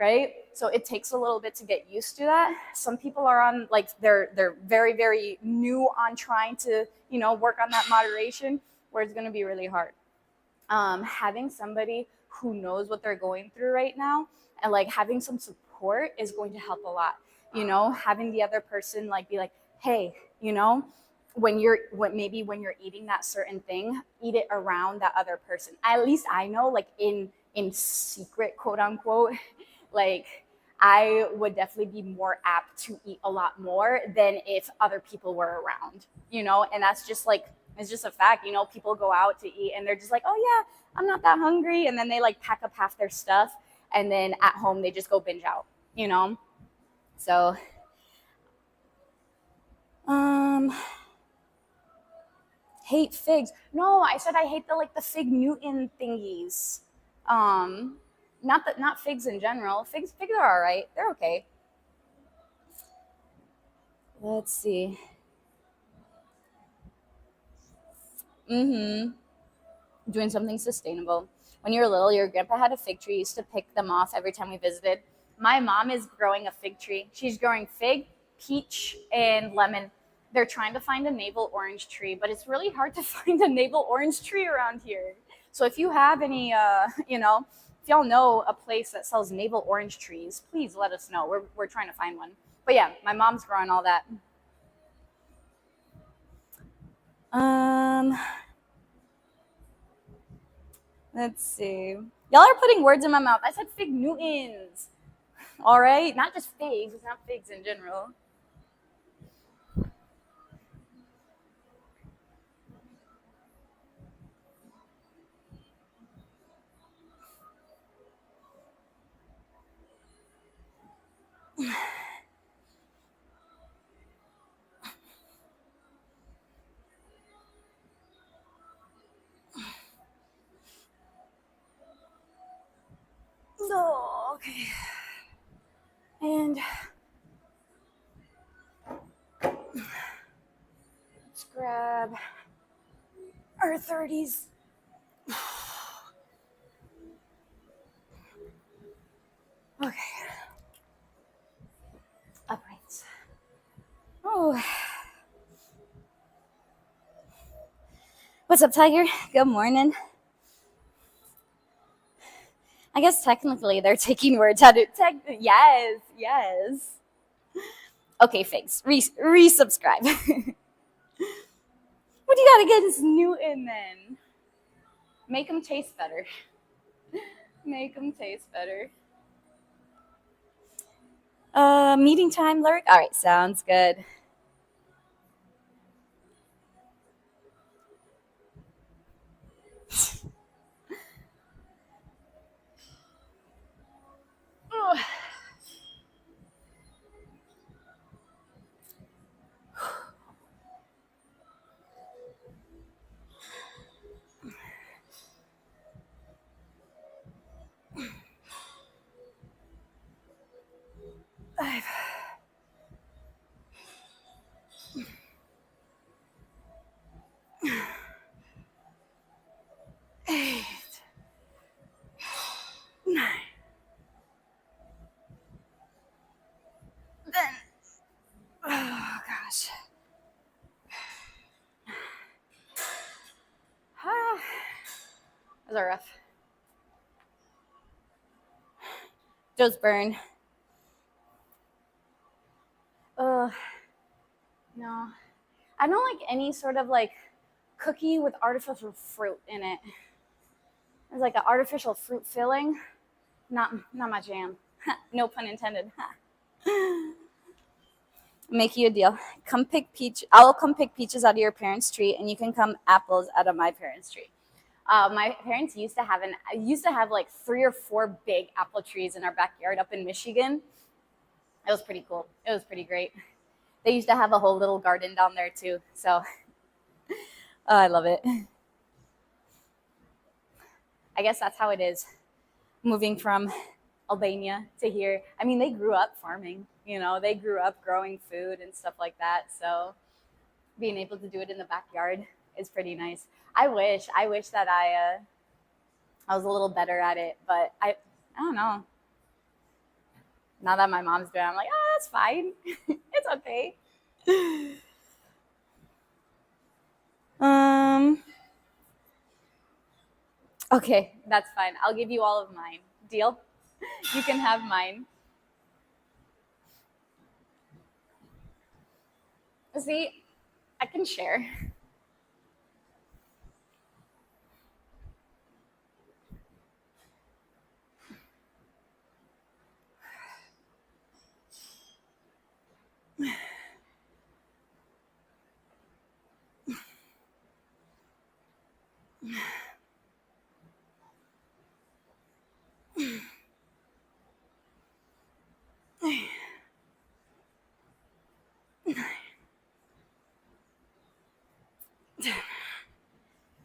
right? So it takes a little bit to get used to that. Some people are on, like, they're very, very new on trying to, you know, work on that moderation, where it's going to be really hard. Having somebody who knows what they're going through right now and like having some support is going to help a lot. You know, having the other person like be like, hey, you know, when you're eating that certain thing, eat it around that other person. At least I know, like in secret, quote unquote, like I would definitely be more apt to eat a lot more than if other people were around, you know, and that's just like, it's just a fact, you know, people go out to eat and they're just like, oh yeah, I'm not that hungry. And then they like pack up half their stuff and then at home they just go binge out, you know? So, hate figs. No, I said I hate the fig Newton thingies. Not figs in general. Figs are all right. They're okay. Let's see. Doing something sustainable. When you were little, your grandpa had a fig tree. Used to pick them off every time we visited. My mom is growing a fig tree. She's growing fig, peach, and lemon. They're trying to find a navel orange tree, but it's really hard to find a navel orange tree around here. So if you have any, you know, if y'all know a place that sells navel orange trees, please let us know. We're trying to find one. But yeah, my mom's growing all that. Let's see. Y'all are putting words in my mouth. I said fig Newtons. All right? Not just figs, not figs in general. Oh, okay. And let's grab our 30s. Okay. Uprights. Oh. What's up, Tiger? Good morning. I guess technically they're taking words out of yes. Okay, figs. Resubscribe. What do you got against Newton then? Make them taste better. Make them taste better. Meeting time, Lurk? All right, sounds good. Those are rough. Those burn. Ugh. No. I don't like any sort of like cookie with artificial fruit in it. It's like an artificial fruit filling. Not my jam. No pun intended. Make you a deal. Come pick peach. I'll come pick peaches out of your parents' tree, and you can come apples out of my parents' tree. My parents used to have like 3 or 4 big apple trees in our backyard up in Michigan. It was pretty cool. It was pretty great. They used to have a whole little garden down there too. So I love it. I guess that's how it is moving from Albania to here. I mean, they grew up farming, they grew up growing food and stuff like that. So being able to do it in the backyard is pretty nice. I wish that I was a little better at it, but I don't know. Now that my mom's doing it, I'm like, oh, that's fine. It's okay. Okay, that's fine. I'll give you all of mine. Deal? You can have mine. See, I can share.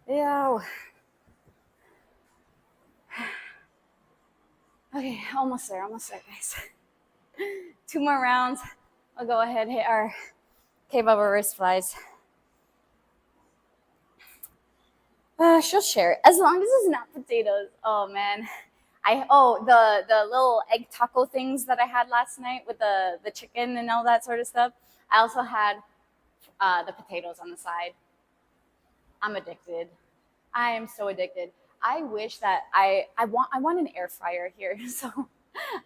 Yeah. Okay, almost there, guys. 2 more rounds. I'll go ahead and hit our K-Bubba wrist flies. She'll share as long as it's not potatoes. Oh man, the little egg taco things that I had last night with the chicken and all that sort of stuff. I also had the potatoes on the side. I'm addicted. I am so addicted. I wish that I want an air fryer here so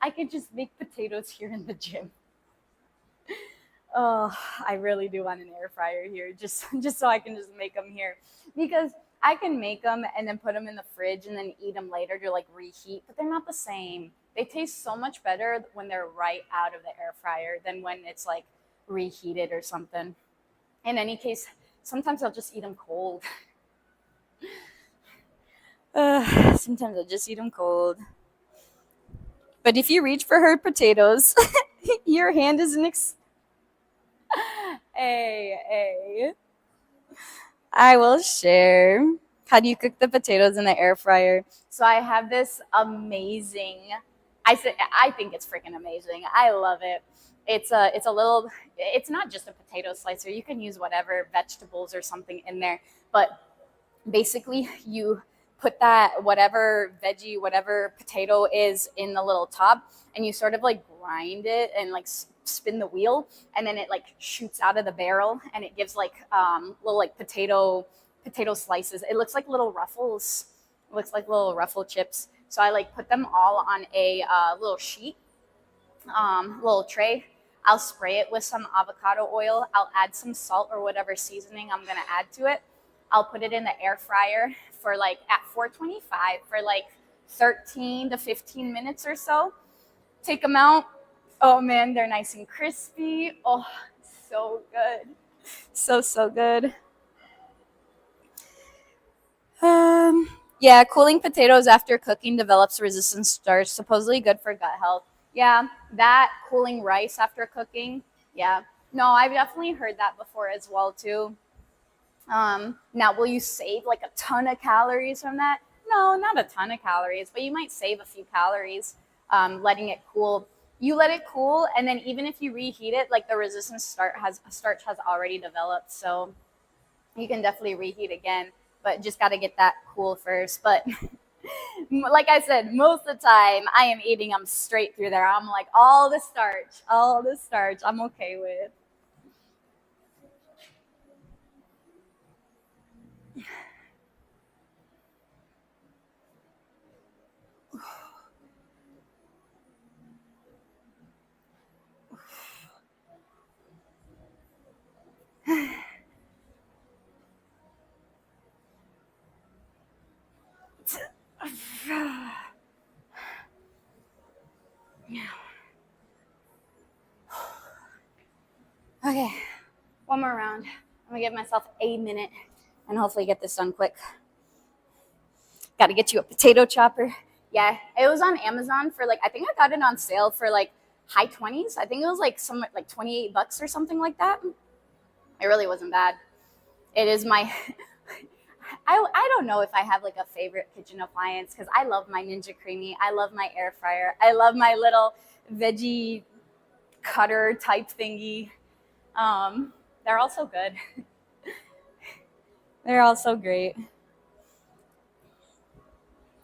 I could just make potatoes here in the gym. Oh, I really do want an air fryer here just so I can just make them here because I can make them and then put them in the fridge and then eat them later to like reheat, but they're not the same. They taste so much better when they're right out of the air fryer than when it's like reheated or something. In any case, sometimes I'll just eat them cold. Sometimes I'll just eat them cold. But if you reach for her potatoes, your hand is hey. I will share. How do you cook the potatoes in the air fryer? So I have this amazing. I think it's freaking amazing. I love it. It's a little. It's not just a potato slicer. You can use whatever vegetables or something in there. But basically, you put that whatever veggie, whatever potato is in the little top, and you sort of like grind it and like spin the wheel, and then it like shoots out of the barrel, and it gives like little like potato slices. It looks like little ruffles. It looks like little ruffle chips. So I like put them all on a little sheet, little tray. I'll spray it with some avocado oil. I'll add some salt or whatever seasoning I'm gonna add to it. I'll put it in the air fryer for like at 425 for like 13 to 15 minutes or so. Take them out. Oh man, they're nice and crispy. Oh, so good. So good. Yeah, cooling potatoes after cooking develops resistant starch, supposedly good for gut health. Yeah, that cooling rice after cooking. Yeah. No, I've definitely heard that before as well too. Now, will you save like a ton of calories from that? No, not a ton of calories, but you might save a few calories letting it cool. You let it cool, and then even if you reheat it, like the resistant starch has already developed, so you can definitely reheat again, but just got to get that cool first. But like I said, most of the time I am eating them straight through there. I'm like all the starch, I'm okay with. Okay, one more round. I'm gonna give myself a minute and hopefully get this done quick. Got to get you a potato chopper. Yeah, it was on Amazon for like, I think I got it on sale for like high 20s. I think it was like some like $28 or something like that. It really wasn't bad. It is my I don't know if I have like a favorite kitchen appliance because I love my Ninja Creamy. I love my air fryer. I love my little veggie cutter type thingy. They're all so good. They're all so great.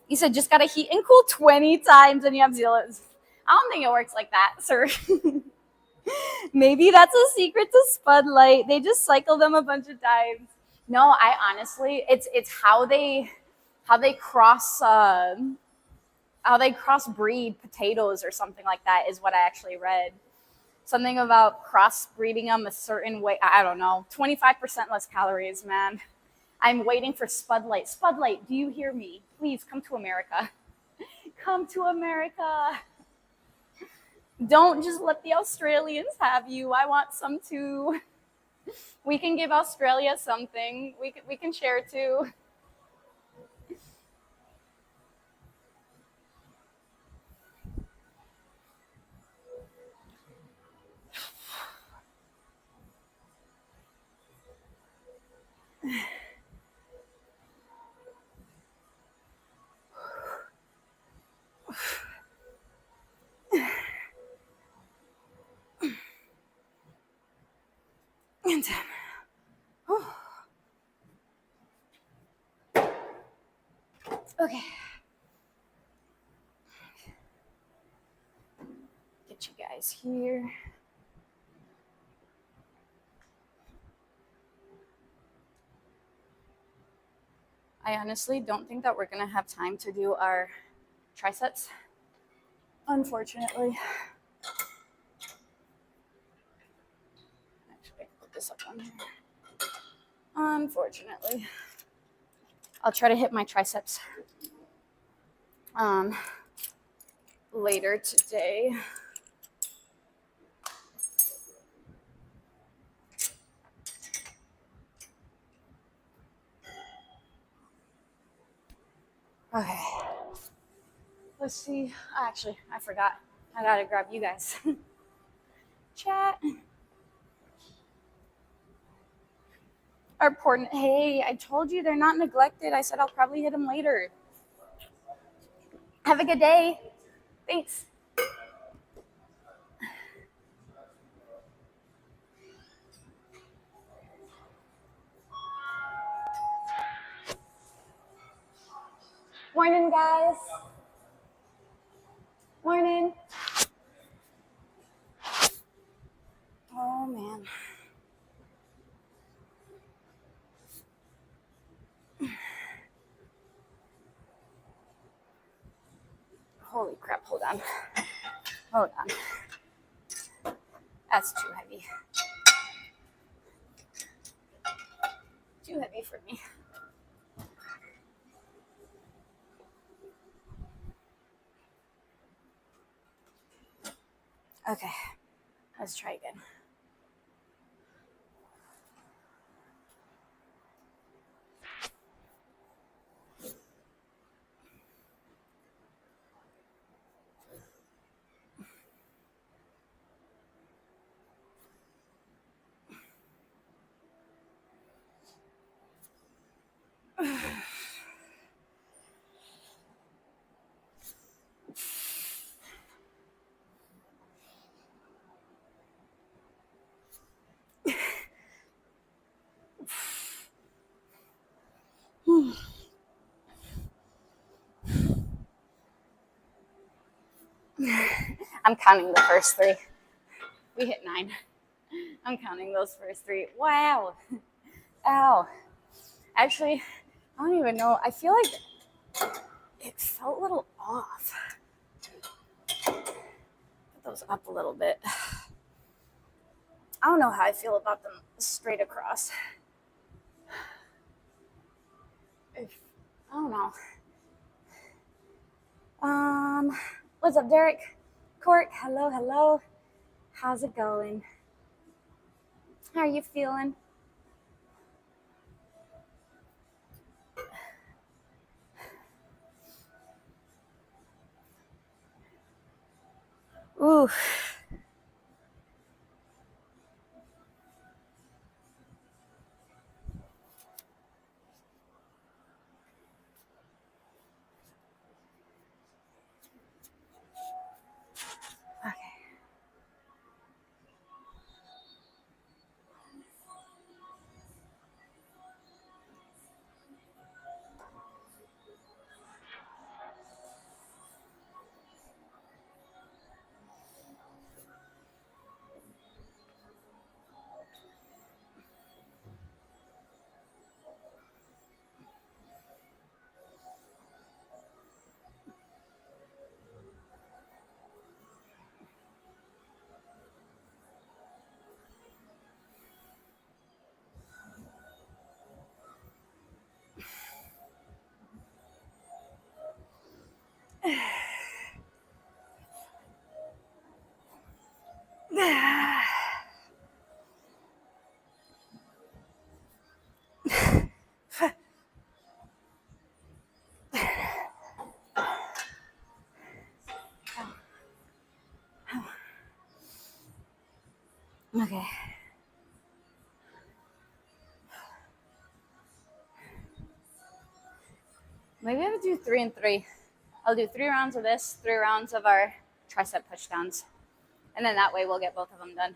You said just gotta heat and cool 20 times and you have zealots. I don't think it works like that, sir. Maybe that's a secret to Spud Light. They just cycle them a bunch of times. No, I honestly, it's how they cross how they crossbreed potatoes or something like that is what I actually read. Something about crossbreeding them a certain way. I don't know. 25% less calories, man. I'm waiting for Spud Light. Spud Light, do you hear me? Please come to America. Come to America. Don't just let the Australians have you. I want some too. We can give Australia something. We can share too. And okay. Get you guys here. I honestly don't think that we're gonna have time to do our triceps, unfortunately. Actually, put this up on here. Unfortunately, I'll try to hit my triceps later today. Okay. Let's see. Actually, I forgot. I gotta grab you guys. Chat. Our poor. Hey, I told you they're not neglected. I said I'll probably hit them later. Have a good day. Thanks. Morning, guys. Morning. Oh, man. Holy crap. Hold on. Hold on. That's too heavy. Too heavy for me. Okay. Let's try again. I'm counting the first three. We hit 9. I'm counting those first 3. Wow. Ow. Actually, I don't even know. I feel like it felt a little off. Put those up a little bit. I don't know how I feel about them straight across. I don't know. What's up, Derek? Court, hello, hello. How's it going? How are you feeling? Ooh. Okay. Okay. Maybe I would do 3 and 3. I'll do 3 rounds of this, 3 rounds of our tricep pushdowns. And then that way we'll get both of them done.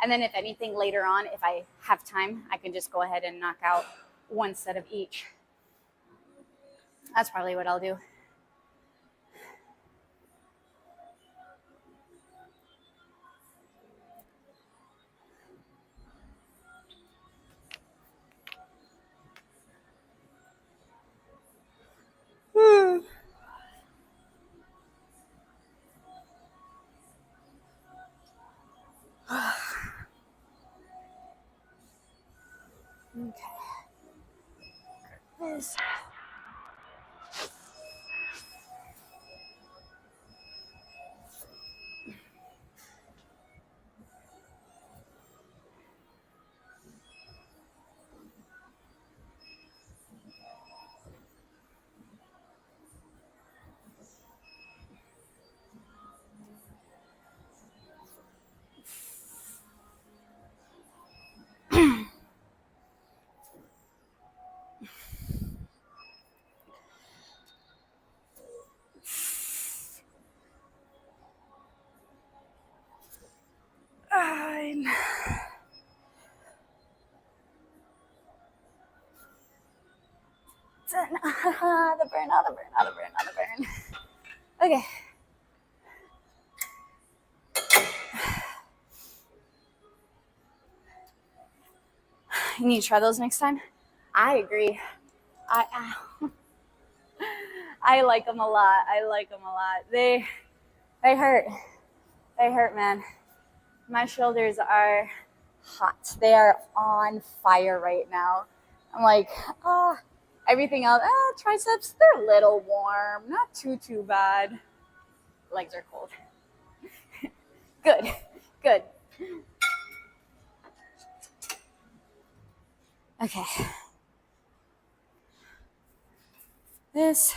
And then if anything later on, if I have time, I can just go ahead and knock out one set of each. That's probably what I'll do. Okay. This. The burn, all the burn, all the burn, all the burn. Okay. You need to try those next time? I agree. I like them a lot. I like them a lot. They hurt. They hurt, man. My shoulders are hot. They are on fire right now. I'm like, everything else, triceps, they're a little warm. Not too bad. Legs are cold. Good. Good. Okay. This.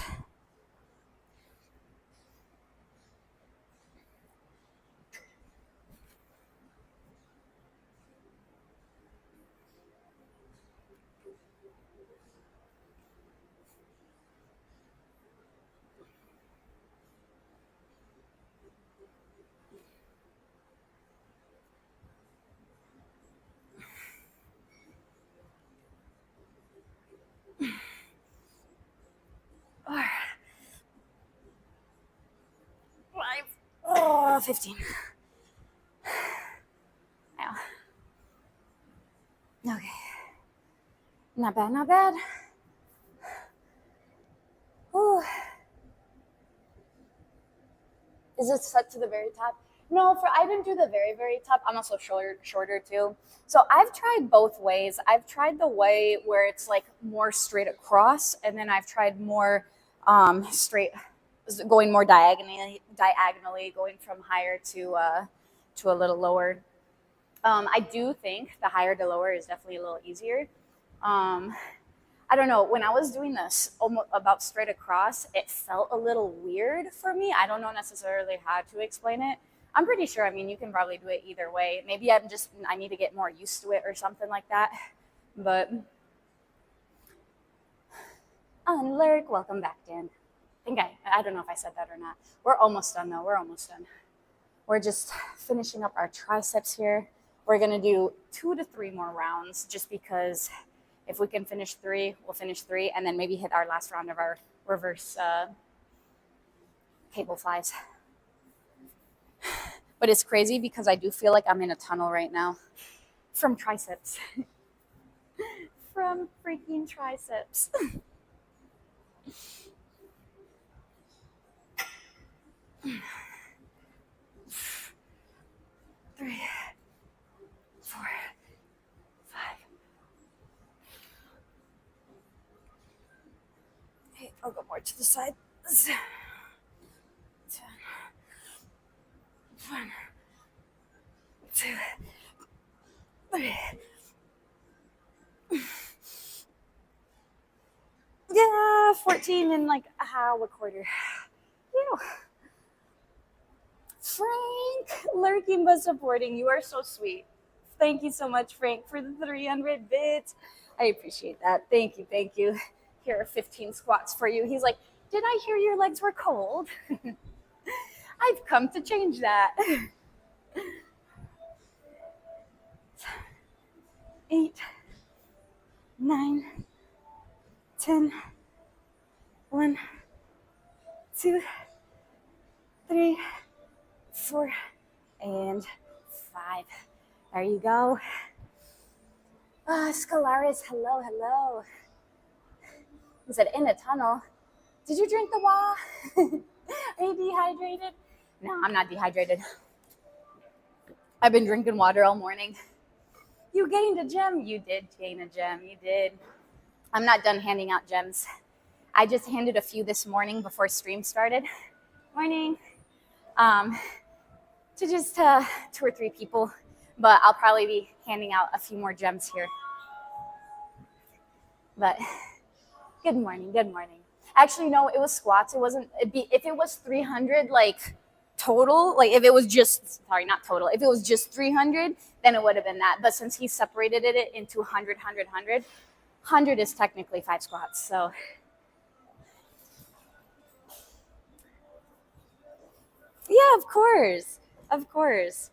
Five. Oh, 15. Now. Okay. Not bad, not bad. Ooh. Is it set to the very top? No, I didn't do the very top. I'm also shorter too. So I've tried both ways. I've tried the way where it's like more straight across, and then I've tried more straight, going more diagonally going from higher to a little lower. I do think the higher to lower is definitely a little easier. I don't know, when I was doing this almost about straight across, it felt a little weird for me. I don't know necessarily how to explain it. I'm pretty sure, I mean, you can probably do it either way. Maybe I need to get more used to it or something like that. But, Lurk, welcome back, Dan. I don't know if I said that or not. We're almost done though, we're almost done. We're just finishing up our triceps here. We're gonna do 2 to 3 more rounds just because if we can finish 3, we'll finish 3 and then maybe hit our last round of our reverse cable flies. But it's crazy because I do feel like I'm in a tunnel right now from triceps. From freaking triceps. 3, 4, 5. Hey, I'll go more to the side. 10, 1, 2, 3. Yeah, 14 and like a quarter. Ew. Frank, lurking but supporting. You are so sweet. Thank you so much, Frank, for the 300 bits. I appreciate that. Thank you, thank you. Here are 15 squats for you. He's like, did I hear your legs were cold? I've come to change that. 8, 9, 10, 1, 2, 3, 4, and 5. There you go. Scalaris, hello, hello. He said, in a tunnel. Did you drink the water? Are you dehydrated? No, I'm not dehydrated. I've been drinking water all morning. You gained a gem. You did gain a gem. You did. I'm not done handing out gems. I just handed a few this morning before stream started. Morning. To just 2 or 3 people, but I'll probably be handing out a few more gems here. But good morning, good morning. Actually, no, it was squats. It wasn't, if it was 300, like total, like if it was just, sorry, not total, if it was just 300, then it would have been that. But since he separated it into 100, 100, 100, 100 is technically 5 squats, so. Yeah, of course. Of course.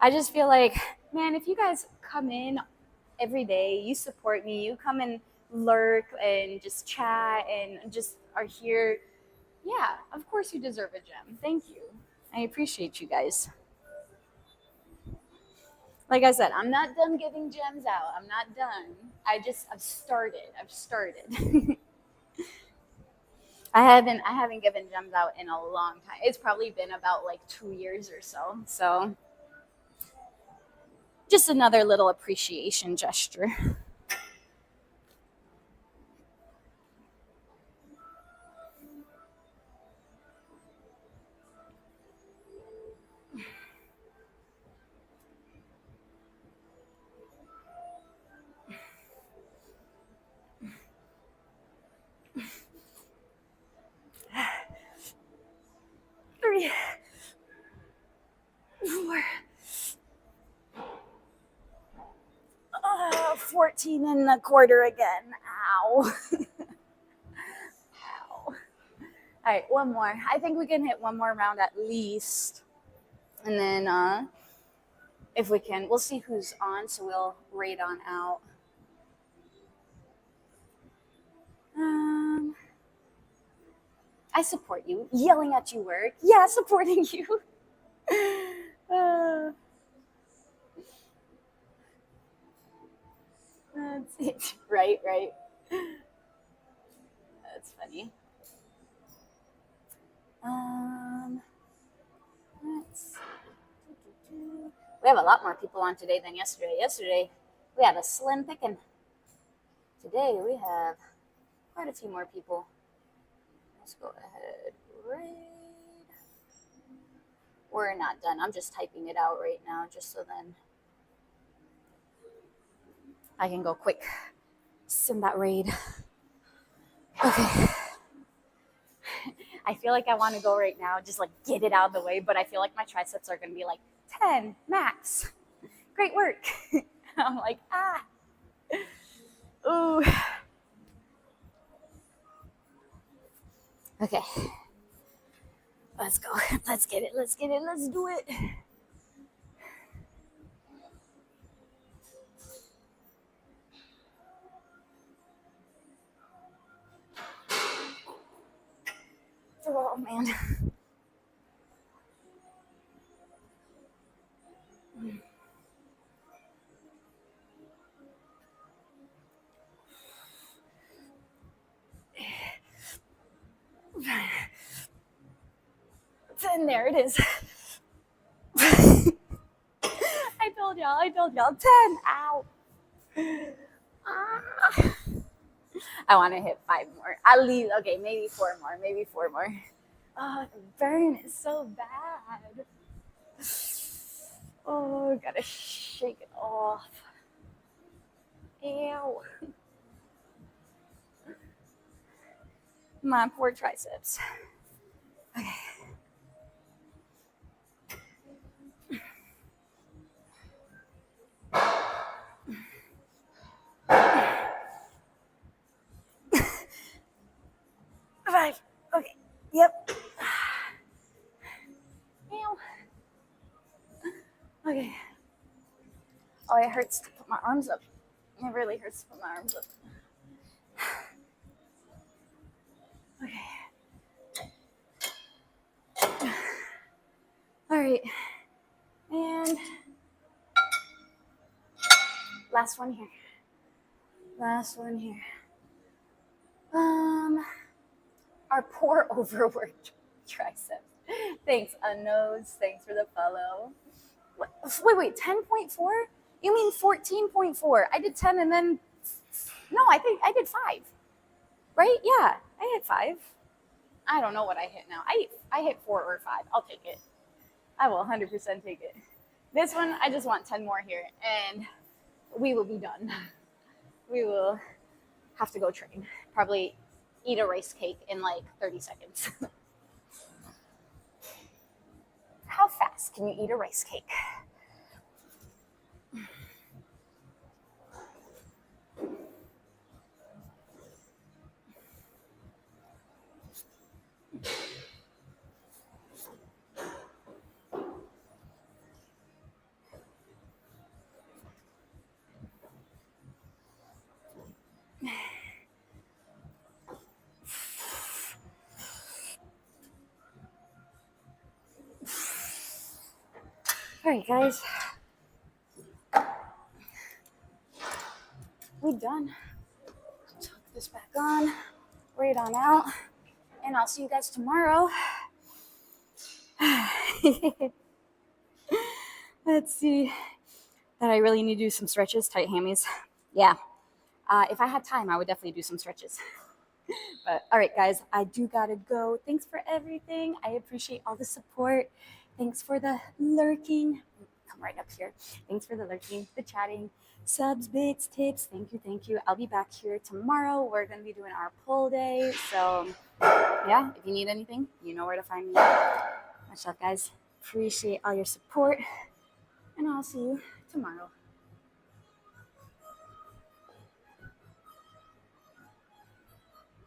I just feel like, man, if you guys come in every day, you support me, you come and lurk and just chat and just are here, yeah, of course you deserve a gem. Thank you. I appreciate you guys. Like I said, I'm not done giving gems out. I'm not done. I've started. I haven't given gems out in a long time. It's probably been about like 2 years or so. So just another little appreciation gesture. Three, 4, 14 and a quarter again. Ow. Ow. All right, one more. I think we can hit one more round at least. And then if we can, we'll see who's on, so we'll rate on out. I support you. Yelling at you work. Yeah, supporting you. That's it. Right. That's funny. Let's we have a lot more people on today than yesterday. Yesterday, we had a slim picking. Today, we have quite a few more people. Let's go ahead. Raid. we're not done. I'm just typing it out right now just so then I can go quick. Send that raid. Okay. I feel like I want to go right now, just like get it out of the way, but I feel like my triceps are going to be like 10 max. Great work. I'm like, ooh. Okay. Let's go. Let's get it. Let's get it. Let's do it. Oh, man. And there it is. I told y'all. 10. Ow. I want to hit 5 more. At least, okay, maybe 4 more. Oh, the burn is so bad. Oh, gotta shake it off. Ew. My poor triceps. Okay. Five. Okay. Yep. Ew. Okay. Oh, it hurts to put my arms up. It really hurts to put my arms up. Okay. All right. And last one here. Our poor overworked triceps. Thanks, Unknows. Thanks for the follow. Wait, 10.4? You mean 14.4? I did 10 and then, no, I think I did 5. Right? Yeah, I hit 5. I don't know what I hit now. I hit 4 or 5. I'll take it. I will 100% take it. This one, I just want 10 more here, and we will be done. We will have to go train. Probably eat a rice cake in like 30 seconds. How fast can you eat a rice cake? All right, guys. We're done. Tuck this back on, right on out, and I'll see you guys tomorrow. Let's see. That I really need to do some stretches, tight hammies. Yeah. If I had time, I would definitely do some stretches. But all right, guys, I do gotta go. Thanks for everything. I appreciate all the support. Thanks for the lurking. Come right up here. Thanks for the lurking, the chatting, subs, bits, tips. Thank you. I'll be back here tomorrow. We're gonna be doing our pull day. So yeah, if you need anything, you know where to find me. Much love, guys. Appreciate all your support. And I'll see you tomorrow.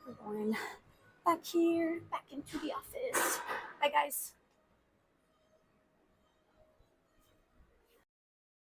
We're going back here, back into the office. Bye, guys.